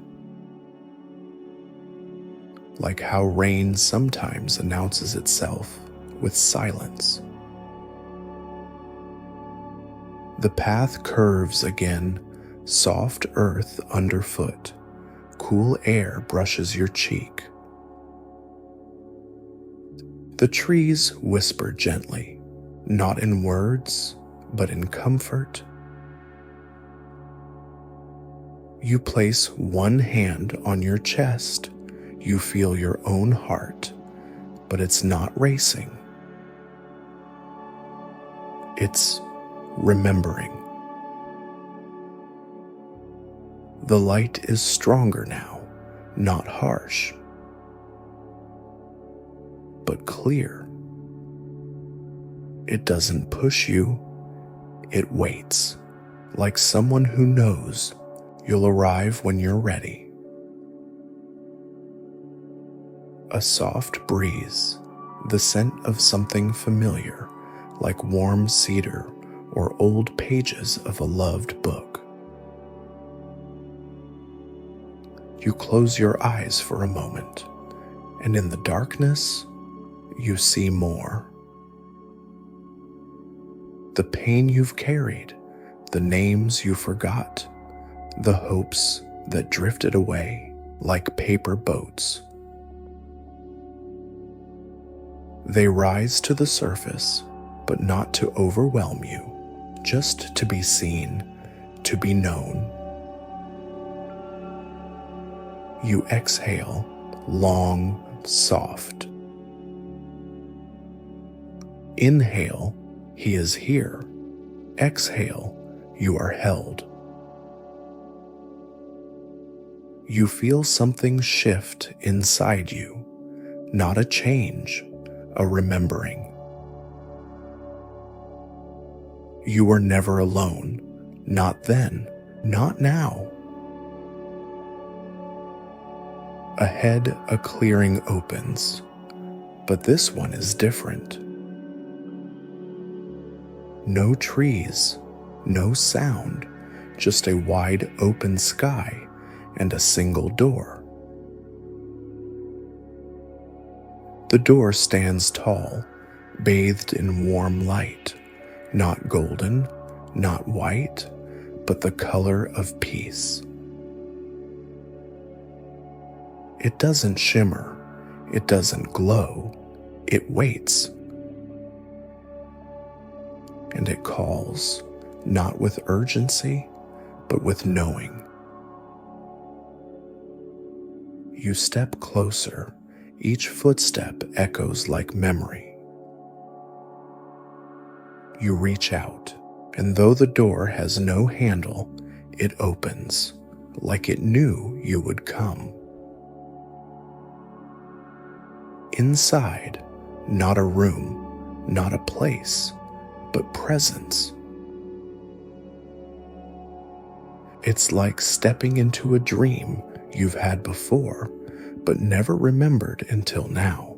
Like how rain sometimes announces itself with silence. The path curves again, soft earth underfoot, cool air brushes your cheek. The trees whisper gently, not in words, but in comfort. You place one hand on your chest. You feel your own heart, but it's not racing. It's remembering. The light is stronger now, not harsh, but clear. It doesn't push you, it waits, like someone who knows you'll arrive when you're ready. A soft breeze, the scent of something familiar, like warm cedar or old pages of a loved book. You close your eyes for a moment, and in the darkness, you see more. The pain you've carried, the names you forgot, the hopes that drifted away like paper boats. They rise to the surface, but not to overwhelm you, just to be seen, to be known. You exhale, long, soft. Inhale, he is here. Exhale, you are held. You feel something shift inside you, not a change, a remembering. You were never alone, not then, not now. Ahead, a clearing opens, but this one is different. No trees, no sound, just a wide open sky and a single door. The door stands tall, bathed in warm light, not golden, not white, but the color of peace. It doesn't shimmer, it doesn't glow, it waits. And it calls, not with urgency, but with knowing. You step closer, each footstep echoes like memory. You reach out, and though the door has no handle, it opens, like it knew you would come. Inside, not a room, not a place, but presence. It's like stepping into a dream you've had before, but never remembered until now.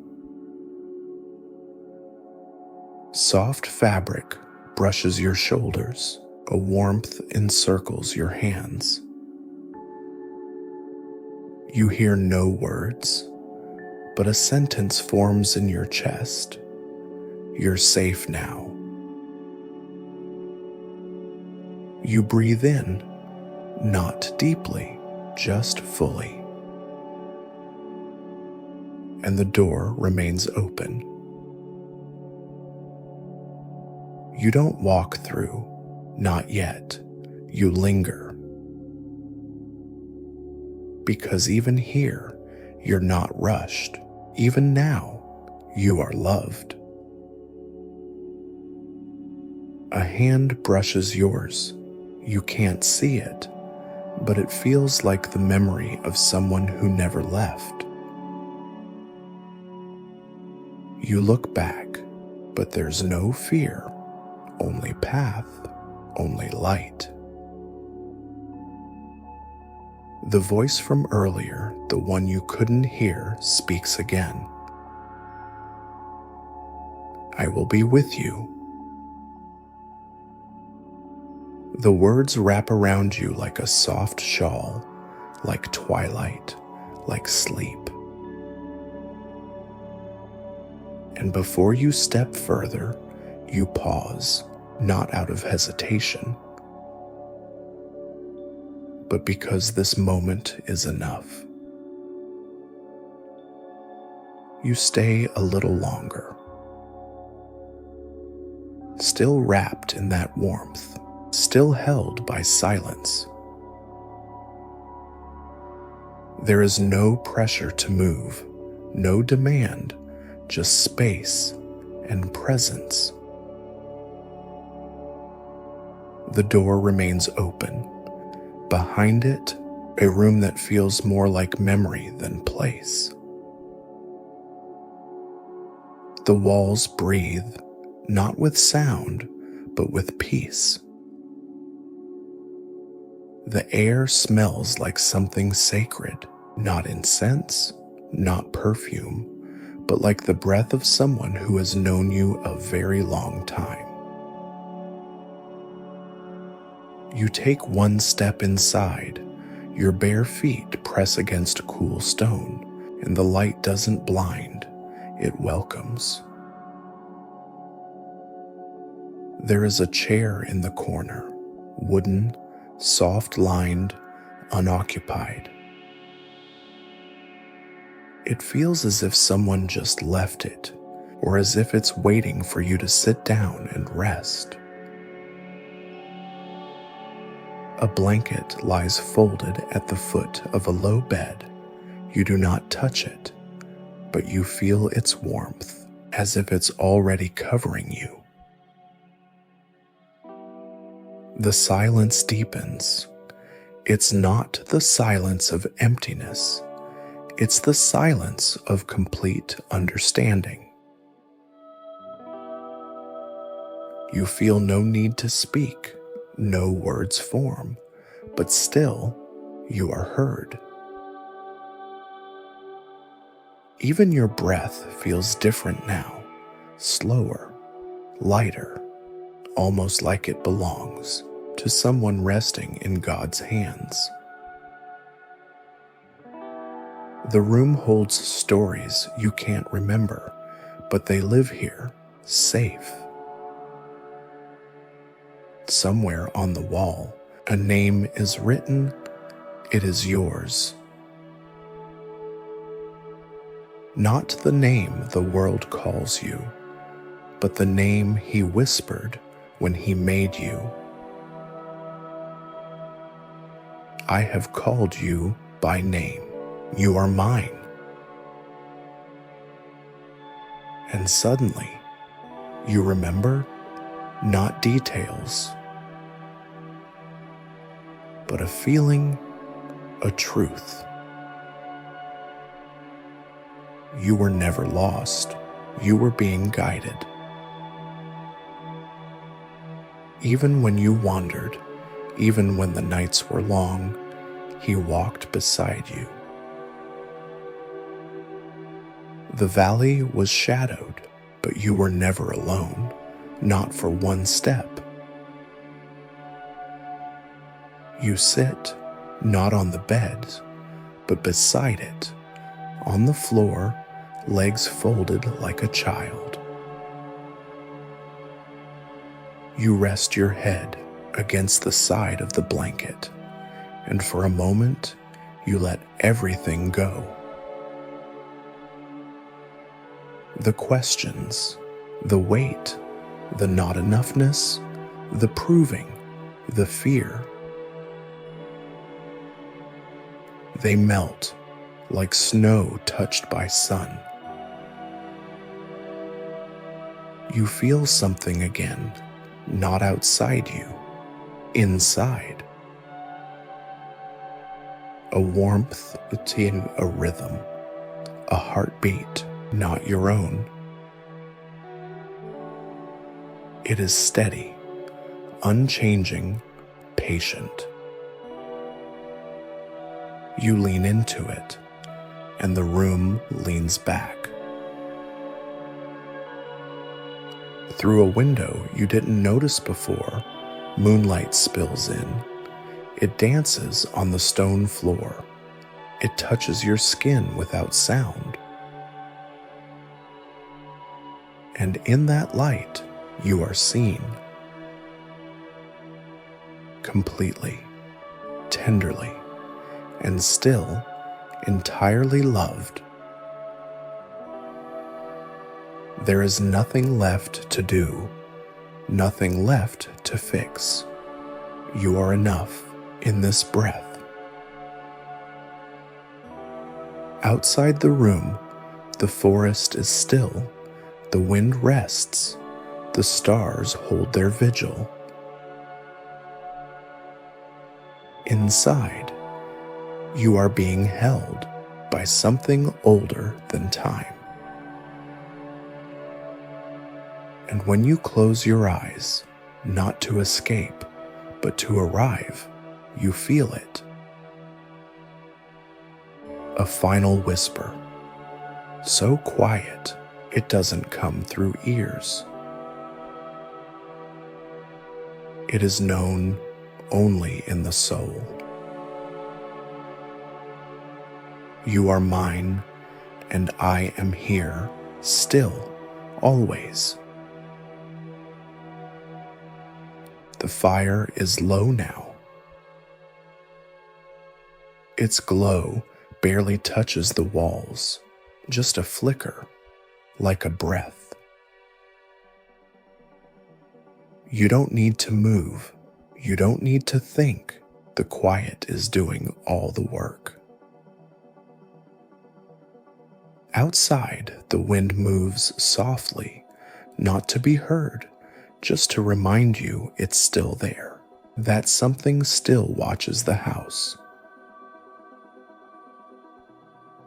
Soft fabric brushes your shoulders, a warmth encircles your hands. You hear no words, but a sentence forms in your chest. You're safe now. You breathe in, not deeply, just fully. And the door remains open. You don't walk through, not yet. You linger. Because even here, you're not rushed. Even now, you are loved. A hand brushes yours. You can't see it, but it feels like the memory of someone who never left. You look back, but there's no fear, only path, only light. The voice from earlier, the one you couldn't hear, speaks again. I will be with you. The words wrap around you like a soft shawl, like twilight, like sleep. And before you step further, you pause, not out of hesitation, but because this moment is enough. You stay a little longer, still wrapped in that warmth, still held by silence. There is no pressure to move, no demand, just space and presence. The door remains open. Behind it, a room that feels more like memory than place. The walls breathe, not with sound, but with peace. The air smells like something sacred, not incense, not perfume, but like the breath of someone who has known you a very long time. You take one step inside. Your bare feet press against a cool stone, and the light doesn't blind, it welcomes. There is a chair in the corner, wooden, soft-lined, unoccupied. It feels as if someone just left it, or as if it's waiting for you to sit down and rest. A blanket lies folded at the foot of a low bed. You do not touch it, but you feel its warmth, as if it's already covering you. The silence deepens. It's not the silence of emptiness. It's the silence of complete understanding. You feel no need to speak, no words form, but still you are heard. Even your breath feels different now, slower, lighter, almost like it belongs to someone resting in God's hands. The room holds stories you can't remember, but they live here, safe. Somewhere on the wall, a name is written. It is yours. Not the name the world calls you, but the name He whispered when He made you. I have called you by name. You are mine. And suddenly, you remember, not details, but a feeling, a truth. You were never lost. You were being guided. Even when you wandered, even when the nights were long, He walked beside you. The valley was shadowed, but you were never alone, not for one step. You sit, not on the bed, but beside it, on the floor, legs folded like a child. You rest your head against the side of the blanket, and for a moment, you let everything go. The questions, the weight, the not enoughness, the proving, the fear. They melt like snow touched by sun. You feel something again, not outside you, inside. A warmth between a rhythm, a heartbeat not your own. It is steady, unchanging, patient. You lean into it, and the room leans back. Through a window you didn't notice before, moonlight spills in. It dances on the stone floor. It touches your skin without sound. And in that light, you are seen. Completely, tenderly, and still entirely loved. There is nothing left to do, nothing left to fix. You are enough in this breath. Outside the room, the forest is still. The wind rests, the stars hold their vigil. Inside, you are being held by something older than time. And when you close your eyes, not to escape, but to arrive, you feel it. A final whisper, so quiet it doesn't come through ears. It is known only in the soul. You are mine, and I am here, still, always. The fire is low now. Its glow barely touches the walls, just a flicker, like a breath. You don't need to move. You don't need to think. The quiet is doing all the work. Outside, the wind moves softly, not to be heard, just to remind you it's still there, that something still watches the house.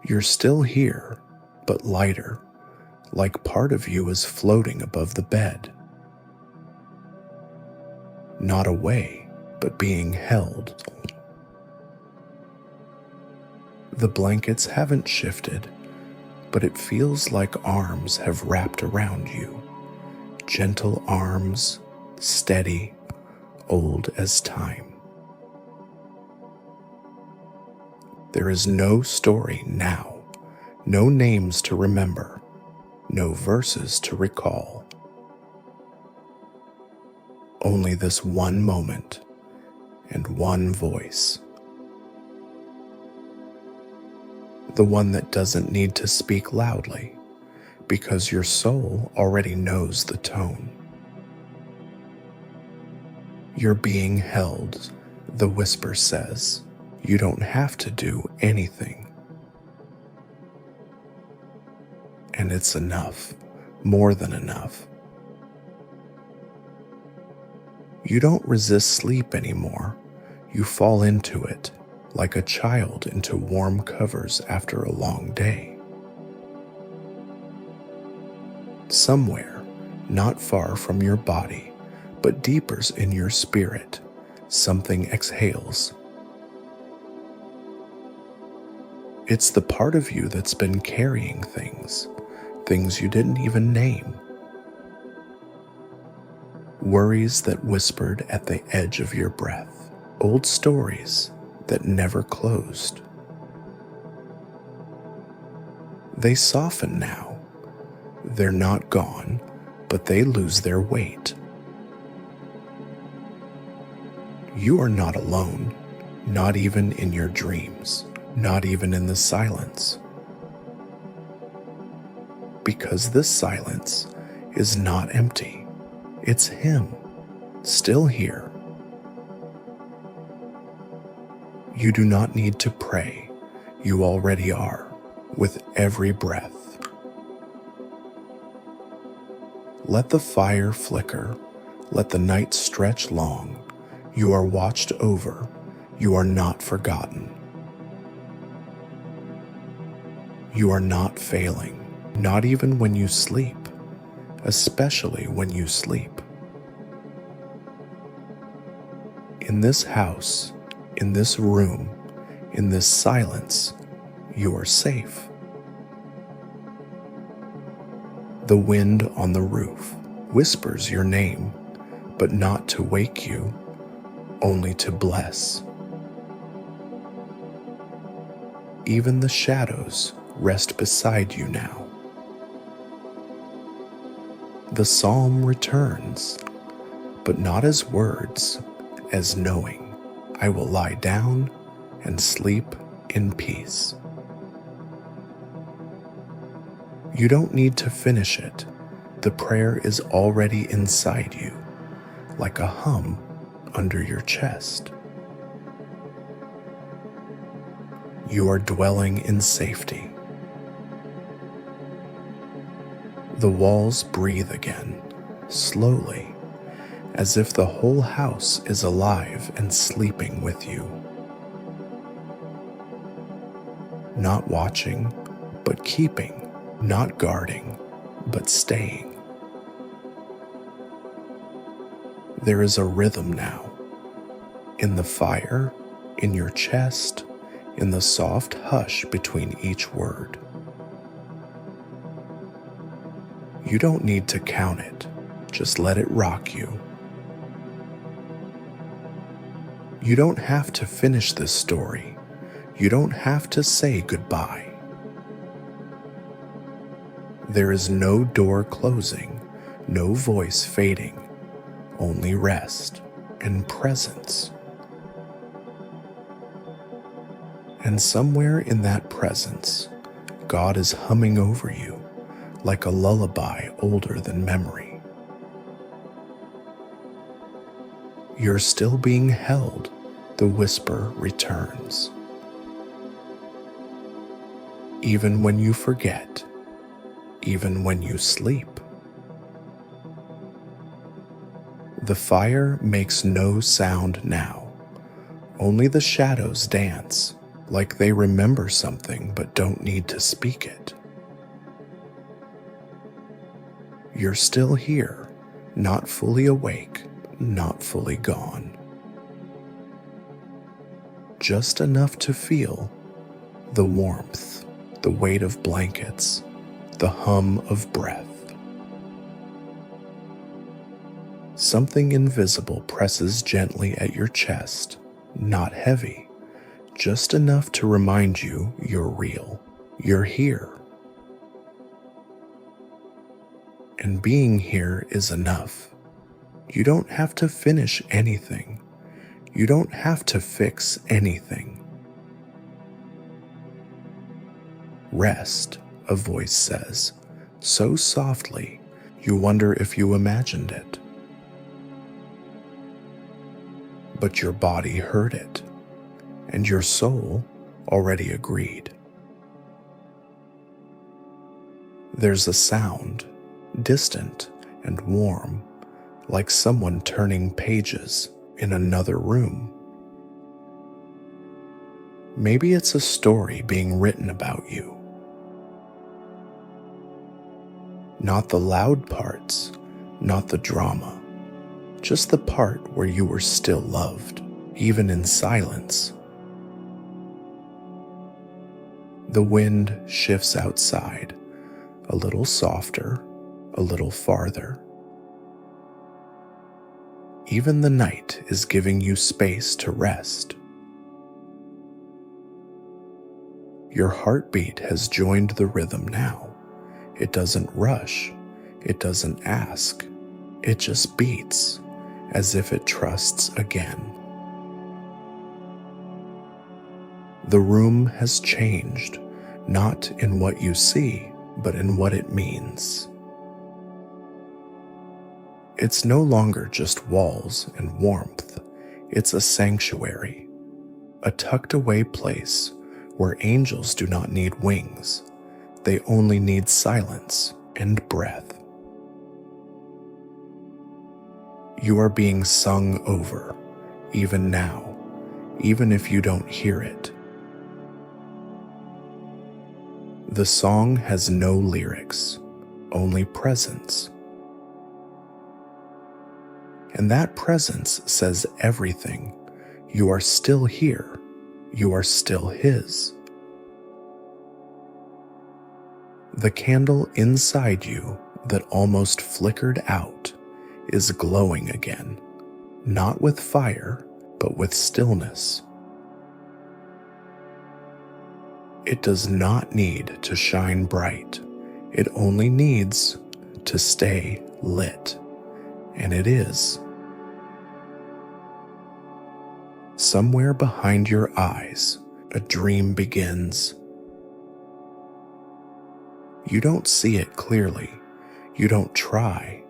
You're still here, but lighter, like part of you is floating above the bed. Not away, but being held. The blankets haven't shifted, but it feels like arms have wrapped around you. Gentle arms, steady, old as time. There is no story now, no names to remember, no verses to recall. Only this one moment and one voice. The one that doesn't need to speak loudly, because your soul already knows the tone. You're being held, the whisper says. You don't have to do anything. And it's enough, more than enough. You don't resist sleep anymore. You fall into it, like a child into warm covers after a long day. Somewhere, not far from your body, but deeper in your spirit, something exhales. It's the part of you that's been carrying things you didn't even name. Worries that whispered at the edge of your breath, old stories that never closed. They soften now. They're not gone, but they lose their weight. You are not alone, not even in your dreams, not even in the silence. Because this silence is not empty. It's him, still here. You do not need to pray. You already are, with every breath. Let the fire flicker. Let the night stretch long. You are watched over. You are not forgotten. You are not failing, not even when you sleep, especially when you sleep. In this house, in this room, in this silence, you are safe. The wind on the roof whispers your name, but not to wake you, only to bless. Even the shadows rest beside you now. The psalm returns, but not as words, as knowing. I will lie down and sleep in peace. You don't need to finish it. The prayer is already inside you, like a hum under your chest. You are dwelling in safety. The walls breathe again, slowly, as if the whole house is alive and sleeping with you. Not watching, but keeping, not guarding, but staying. There is a rhythm now, in the fire, in your chest, in the soft hush between each word. You don't need to count it, just let it rock you. You don't have to finish this story. You don't have to say goodbye. There is no door closing, no voice fading, only rest and presence. And somewhere in that presence, God is humming over you like a lullaby older than memory. You're still being held, the whisper returns. Even when you forget, even when you sleep. The fire makes no sound now, only the shadows dance, like they remember something but don't need to speak it. You're still here, not fully awake, not fully gone. Just enough to feel the warmth, the weight of blankets, the hum of breath. Something invisible presses gently at your chest, not heavy, just enough to remind you you're real, you're here. And being here is enough. You don't have to finish anything. You don't have to fix anything. Rest, a voice says, so softly you wonder if you imagined it. But your body heard it, and your soul already agreed. There's a sound, distant and warm, like someone turning pages in another room. Maybe it's a story being written about you. Not the loud parts, not the drama, just the part where you were still loved, even in silence. The wind shifts outside, a little softer, a little farther. Even the night is giving you space to rest. Your heartbeat has joined the rhythm now. It doesn't rush, it doesn't ask, it just beats, as if it trusts again. The room has changed, not in what you see, but in what it means. It's no longer just walls and warmth, it's a sanctuary, a tucked away place where angels do not need wings, they only need silence and breath. You are being sung over, even now, even if you don't hear it. The song has no lyrics, only presence. And that presence says everything. You are still here. You are still his. The candle inside you that almost flickered out is glowing again, not with fire, but with stillness. It does not need to shine bright. It only needs to stay lit. And it is. Somewhere behind your eyes, a dream begins. You don't see it clearly, you don't try,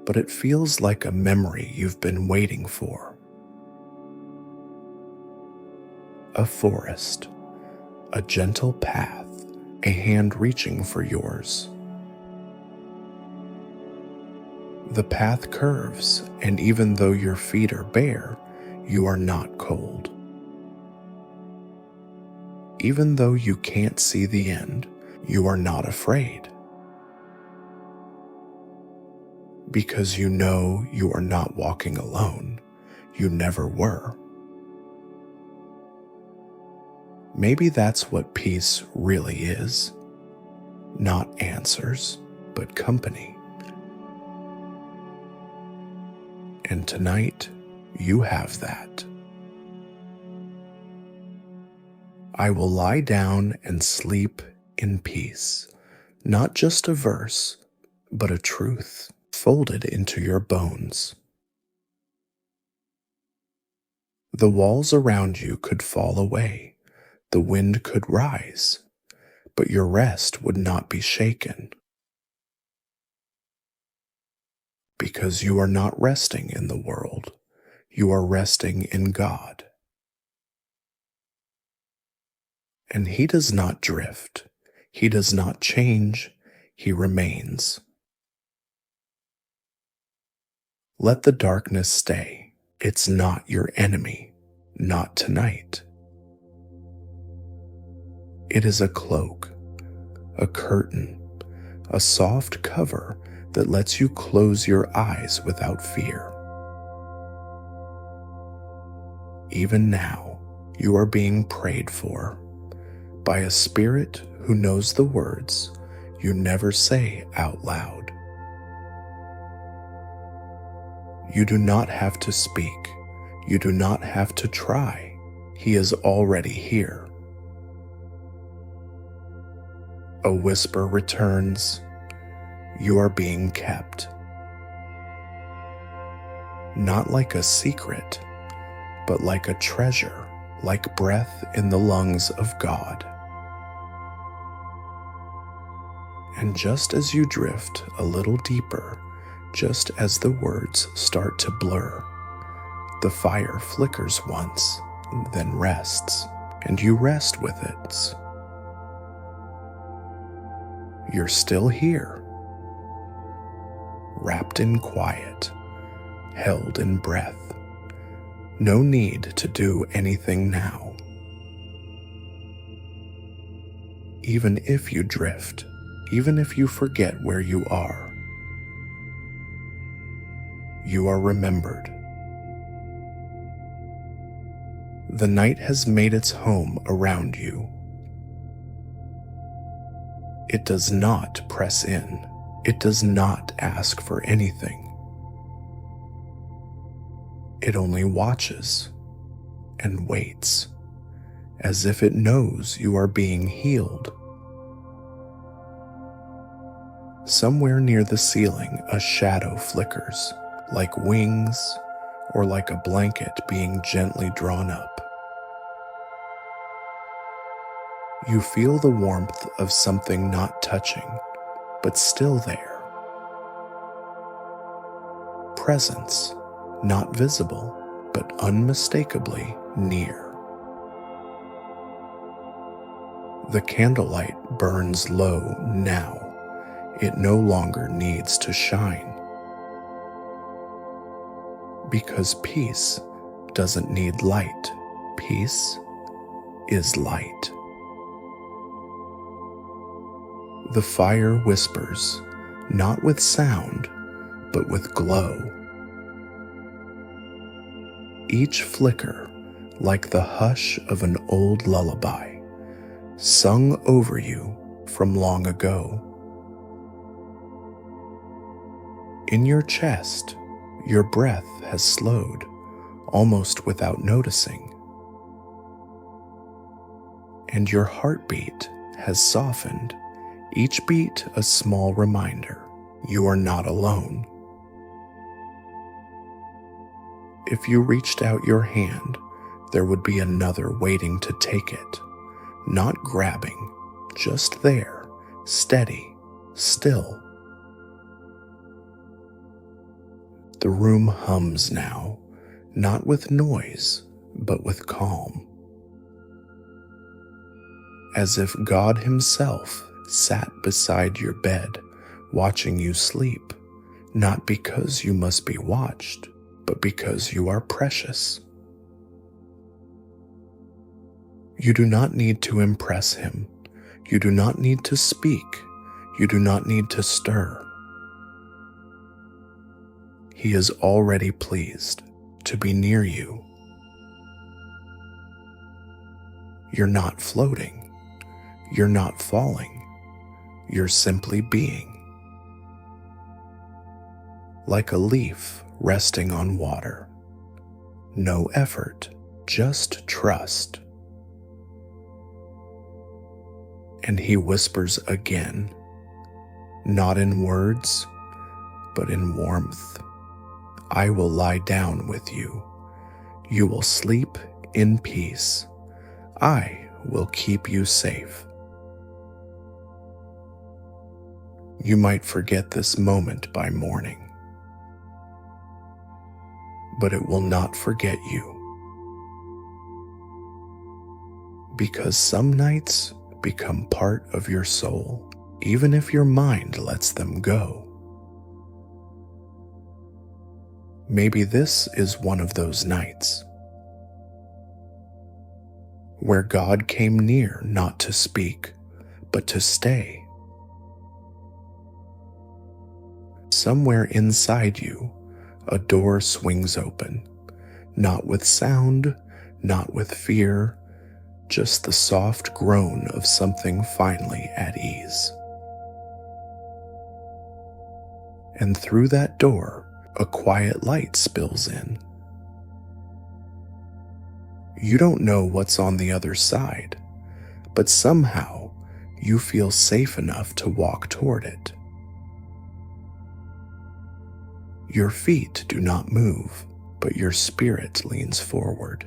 but it feels like a memory you've been waiting for. A forest, a gentle path, a hand reaching for yours. The path curves, and even though your feet are bare, you are not cold. Even though you can't see the end, you are not afraid. Because you know you are not walking alone. You never were. Maybe that's what peace really is. Not answers, but company. And tonight, you have that. I will lie down and sleep in peace, not just a verse, but a truth folded into your bones. The walls around you could fall away, the wind could rise, but your rest would not be shaken. Because you are not resting in the world, you are resting in God. And He does not drift, He does not change, He remains. Let the darkness stay. It's not your enemy, not tonight. It is a cloak, a curtain, a soft cover that lets you close your eyes without fear. Even now, you are being prayed for by a spirit who knows the words you never say out loud. You do not have to speak. You do not have to try. He is already here. A whisper returns. You are being kept. Not like a secret, but like a treasure, like breath in the lungs of God. And just as you drift a little deeper, just as the words start to blur, the fire flickers once, then rests, and you rest with it. You're still here, wrapped in quiet, held in breath. No need to do anything now. Even if you drift, even if you forget where you are remembered. The night has made its home around you. It does not press in. It does not ask for anything. It only watches and waits, as if it knows you are being healed. Somewhere near the ceiling, a shadow flickers, like wings or like a blanket being gently drawn up. You feel the warmth of something not touching, but still there. Presence, not visible, but unmistakably near. The candlelight burns low now. It no longer needs to shine. Because peace doesn't need light. Peace is light. The fire whispers, not with sound, but with glow. Each flicker like the hush of an old lullaby, sung over you from long ago. In your chest, your breath has slowed, almost without noticing. And your heartbeat has softened, each beat a small reminder you are not alone. If you reached out your hand, there would be another waiting to take it, not grabbing, just there, steady, still. The room hums now, not with noise, but with calm. As if God Himself sat beside your bed, watching you sleep, not because you must be watched, but because you are precious. You do not need to impress Him. You do not need to speak. You do not need to stir. He is already pleased to be near you. You're not floating. You're not falling. You're simply being. like a leaf resting on water. No effort, just trust. And he whispers again, not in words, but in warmth. I will lie down with you. You will sleep in peace. I will keep you safe. You might forget this moment by morning, but it will not forget you. Because some nights become part of your soul, even if your mind lets them go. Maybe this is one of those nights where God came near not to speak, but to stay. Somewhere inside you, a door swings open, not with sound, not with fear, just the soft groan of something finally at ease. And through that door, a quiet light spills in. You don't know what's on the other side, but somehow you feel safe enough to walk toward it. Your feet do not move, but your spirit leans forward.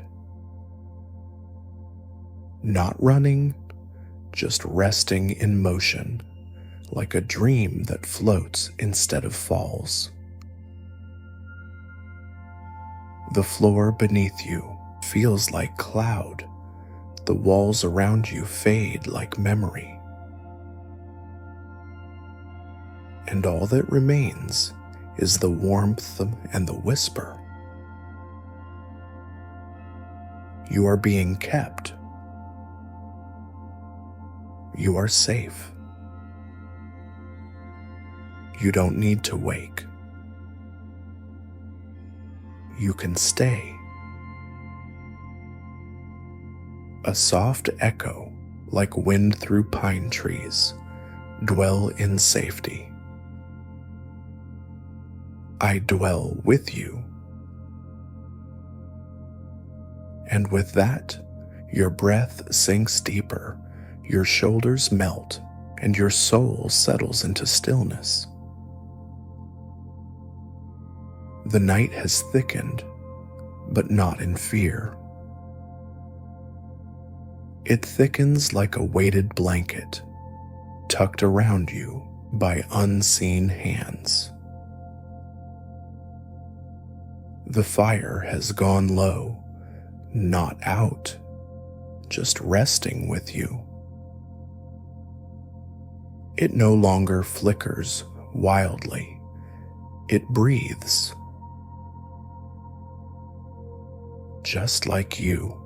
Not running, just resting in motion, like a dream that floats instead of falls. The floor beneath you feels like cloud. The walls around you fade like memory. And all that remains is the warmth and the whisper. You are being kept. You are safe. You don't need to wake. You can stay. A soft echo, like wind through pine trees, dwell in safety. I dwell with you. And with that, your breath sinks deeper, your shoulders melt, and your soul settles into stillness. The night has thickened, but not in fear. It thickens like a weighted blanket, tucked around you by unseen hands. The fire has gone low, not out, just resting with you. It no longer flickers wildly. It breathes. Just like you.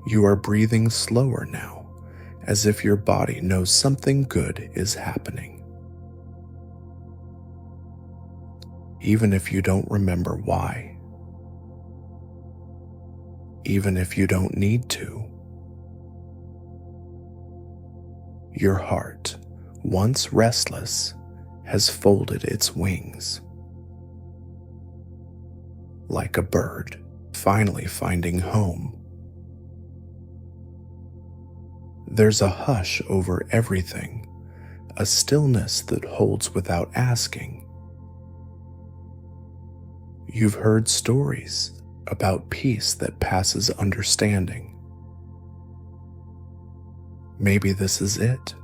You are breathing slower now, as if your body knows something good is happening. Even if you don't remember why. Even if you don't need to. Your heart, once restless, has folded its wings. Like a bird, finally finding home. There's a hush over everything, a stillness that holds without asking. You've heard stories about peace that passes understanding. Maybe this is it.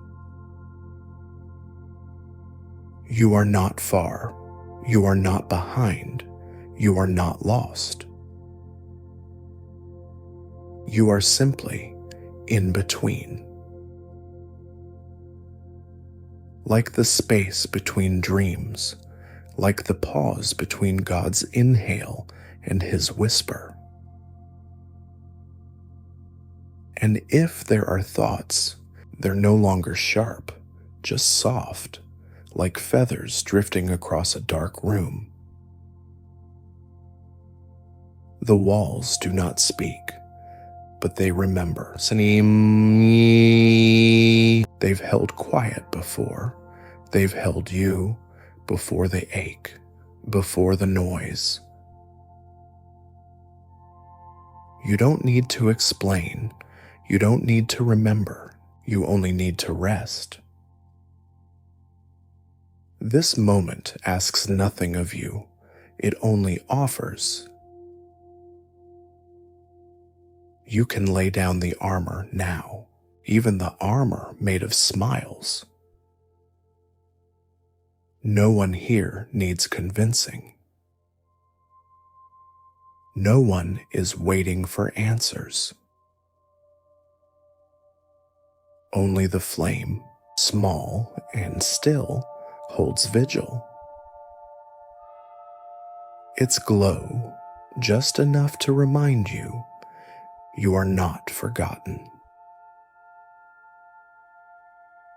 You are not far. You are not behind. You are not lost. You are simply in between. Like the space between dreams, like the pause between God's inhale and his whisper. And if there are thoughts, they're no longer sharp, just soft, like feathers drifting across a dark room. The walls do not speak, but they remember. They've held quiet before. They've held you, before the ache, before the noise. You don't need to explain. You don't need to remember. You only need to rest. This moment asks nothing of you. It only offers. You can lay down the armor now, even the armor made of smiles. No one here needs convincing. No one is waiting for answers. Only the flame, small and still, holds vigil. Its glow, just enough to remind you, you are not forgotten.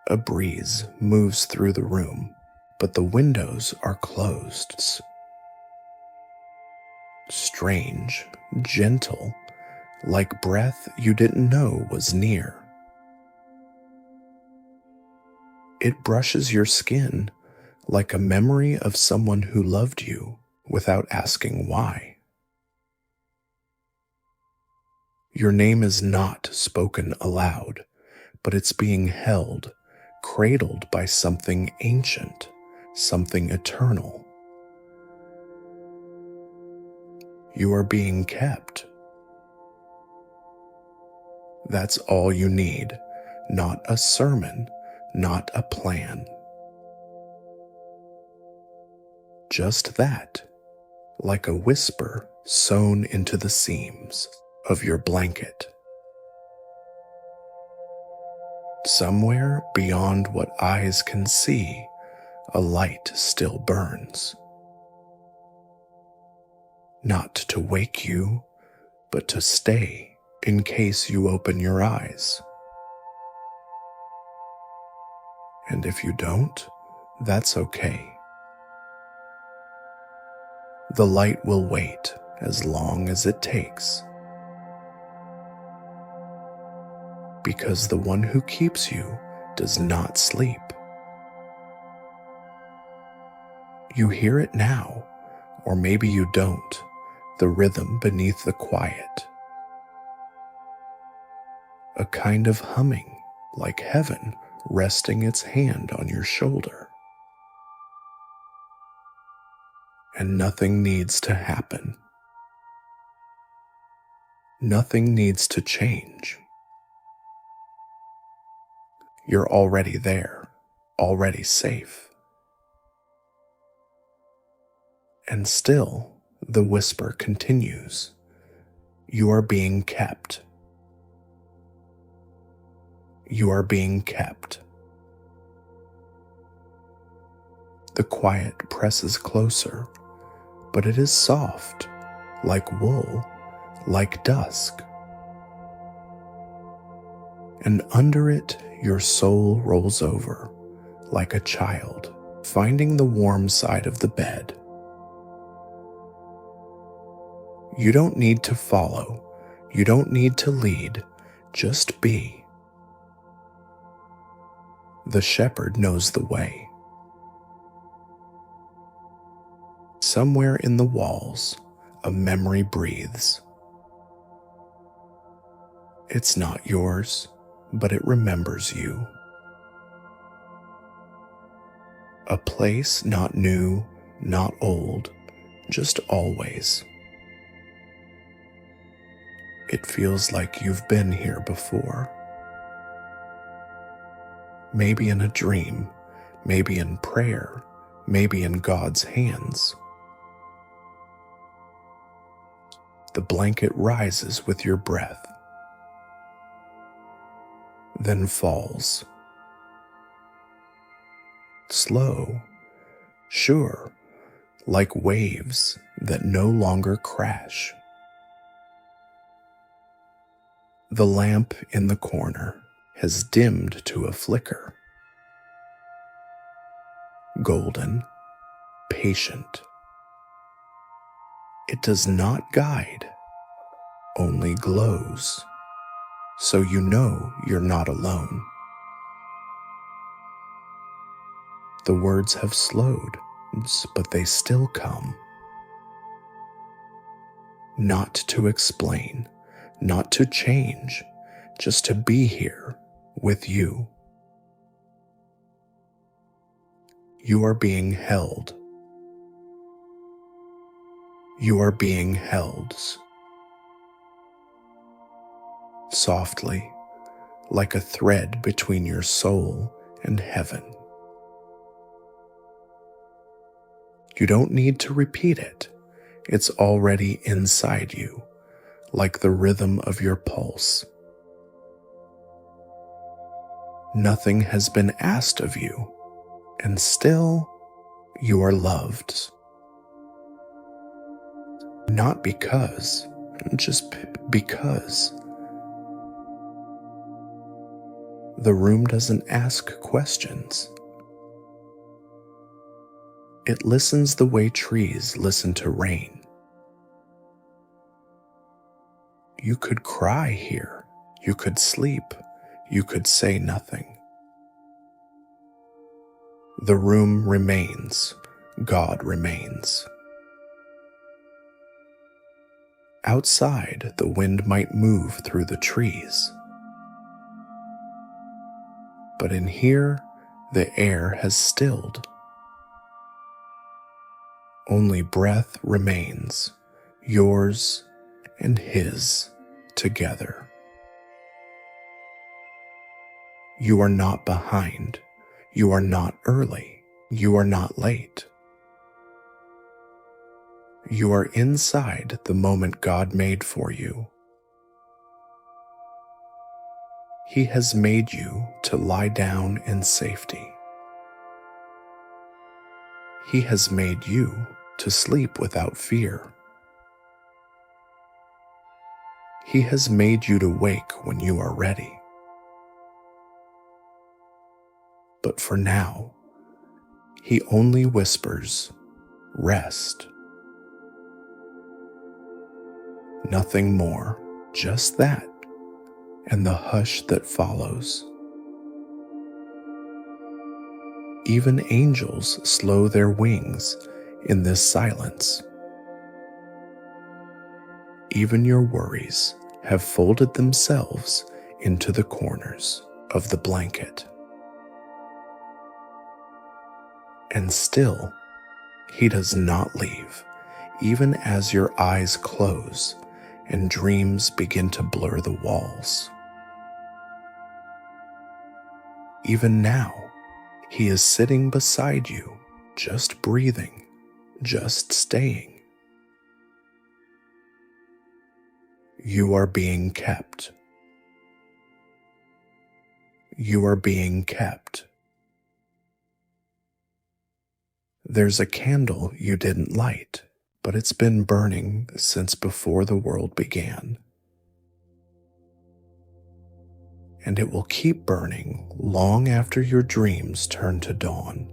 A breeze moves through the room, but the windows are closed. Strange, gentle, like breath you didn't know was near. It brushes your skin like a memory of someone who loved you without asking why. Your name is not spoken aloud, but it's being held, cradled by something ancient, something eternal. You are being kept. That's all you need, not a sermon, not a plan. Just that, like a whisper sewn into the seams of your blanket. Somewhere beyond what eyes can see, a light still burns. Not to wake you, but to stay in case you open your eyes. And if you don't, that's okay. The light will wait as long as it takes. Because the one who keeps you does not sleep. You hear it now, or maybe you don't, the rhythm beneath the quiet. A kind of humming, like heaven resting its hand on your shoulder. And nothing needs to happen. Nothing needs to change. You're already there, already safe. And still, the whisper continues. You are being kept. You are being kept. The quiet presses closer, but it is soft, like wool, like dusk. And under it, your soul rolls over, like a child, finding the warm side of the bed. You don't need to follow. You don't need to lead. Just be. The shepherd knows the way. Somewhere in the walls, a memory breathes. It's not yours, but it remembers you. A place not new, not old, just always. It feels like you've been here before. Maybe in a dream, maybe in prayer, maybe in God's hands. The blanket rises with your breath, then falls. Slow, sure, like waves that no longer crash. The lamp in the corner has dimmed to a flicker. Golden, patient. It does not guide, only glows, so you know you're not alone. The words have slowed, words, but they still come. Not to explain, not to change, just to be here with you. You are being held. You are being held softly, like a thread between your soul and heaven. You don't need to repeat it. It's already inside you, like the rhythm of your pulse. Nothing has been asked of you, and still you are loved. Not because, just because. The room doesn't ask questions. It listens the way trees listen to rain. You could cry here. You could sleep. You could say nothing. The room remains. God remains. Outside, the wind might move through the trees. But in here, the air has stilled. Only breath remains, yours and his together. You are not behind. You are not early. You are not late. You are inside the moment God made for you. He has made you to lie down in safety. He has made you to sleep without fear. He has made you to wake when you are ready. But for now, he only whispers, rest. Nothing more, just that, and the hush that follows. Even angels slow their wings in this silence. Even your worries have folded themselves into the corners of the blanket. And still, he does not leave, even as your eyes close and dreams begin to blur the walls. Even now, he is sitting beside you, just breathing, just staying. You are being kept. You are being kept. There's a candle you didn't light, but it's been burning since before the world began. And it will keep burning long after your dreams turn to dawn.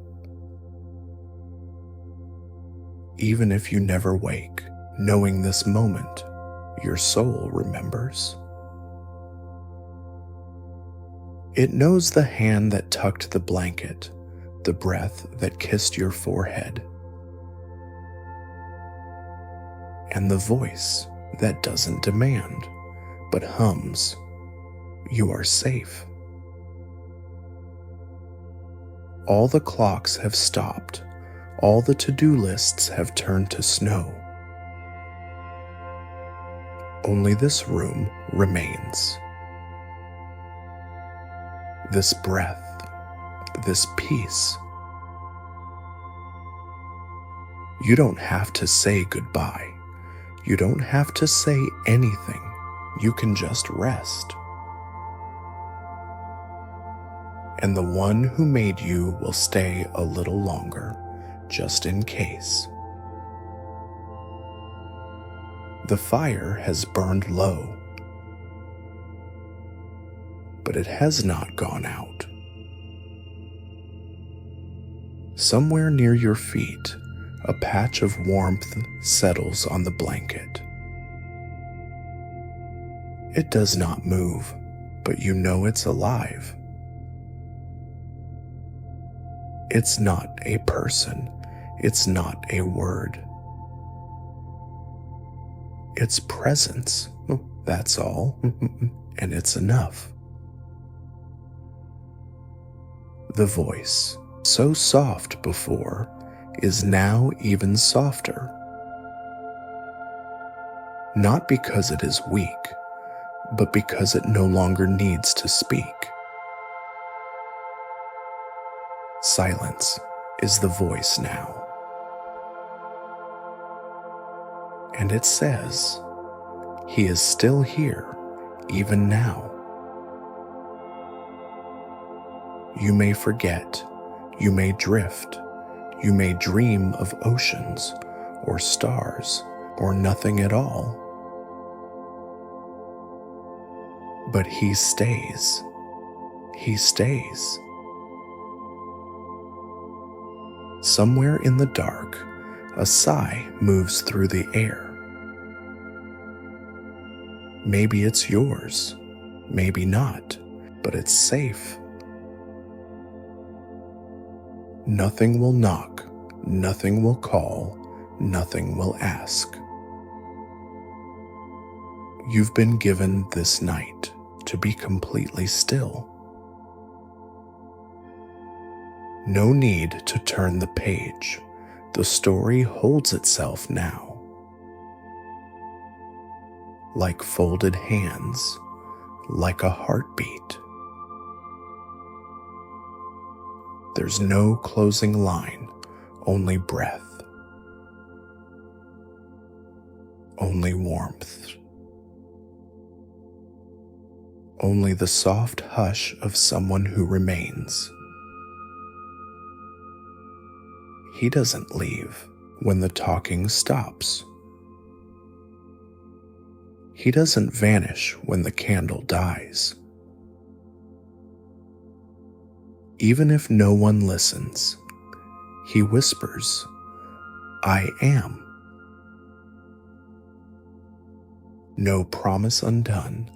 Even if you never wake, knowing this moment, your soul remembers. It knows the hand that tucked the blanket, the breath that kissed your forehead, and the voice that doesn't demand, but hums, "You are safe." All the clocks have stopped. All the to-do lists have turned to snow. Only this room remains. This breath, this peace. You don't have to say goodbye. You don't have to say anything. You can just rest. And the one who made you will stay a little longer, just in case. The fire has burned low, but it has not gone out. Somewhere near your feet, a patch of warmth settles on the blanket. It does not move, but you know it's alive. It's not a person, It's not a word. It's presence. That's all. And it's enough. The voice, so soft before, is now even softer. Not because it is weak, but because it no longer needs to speak. Silence is the voice now. And it says, He is still here, even now. You may forget, you may drift, you may dream of oceans, or stars, or nothing at all. But He stays. He stays. Somewhere in the dark, a sigh moves through the air. Maybe it's yours, maybe not, but it's safe. Nothing will knock, nothing will call, nothing will ask. You've been given this night to be completely still. No need to turn the page. The story holds itself now. Like folded hands, like a heartbeat. There's no closing line, only breath, only warmth, only the soft hush of someone who remains. He doesn't leave when the talking stops. He doesn't vanish when the candle dies. Even if no one listens, He whispers, I am. No promise undone,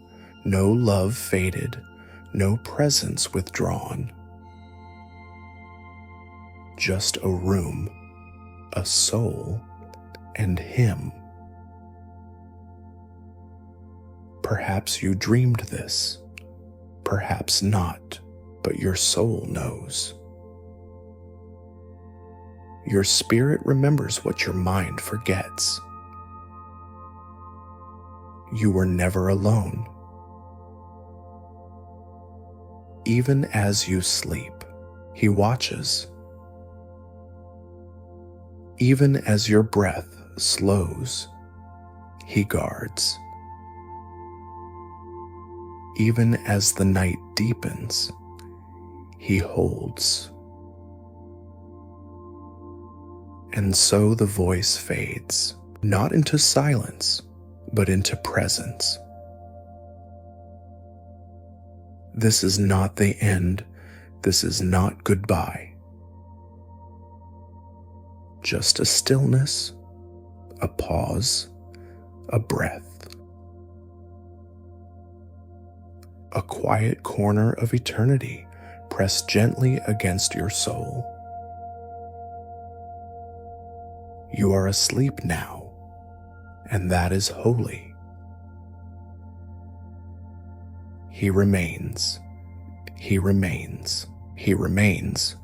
no love faded, no presence withdrawn. Just a room, a soul, and Him. Perhaps you dreamed this, perhaps not, but your soul knows. Your spirit remembers what your mind forgets. You were never alone. Even as you sleep, He watches. Even as your breath slows, He guards. Even as the night deepens, He holds. And so the voice fades, not into silence, but into presence. This is not the end. This is not goodbye. Just a stillness, a pause, a breath. A quiet corner of eternity pressed gently against your soul. You are asleep now, and that is holy. He remains, He remains, He remains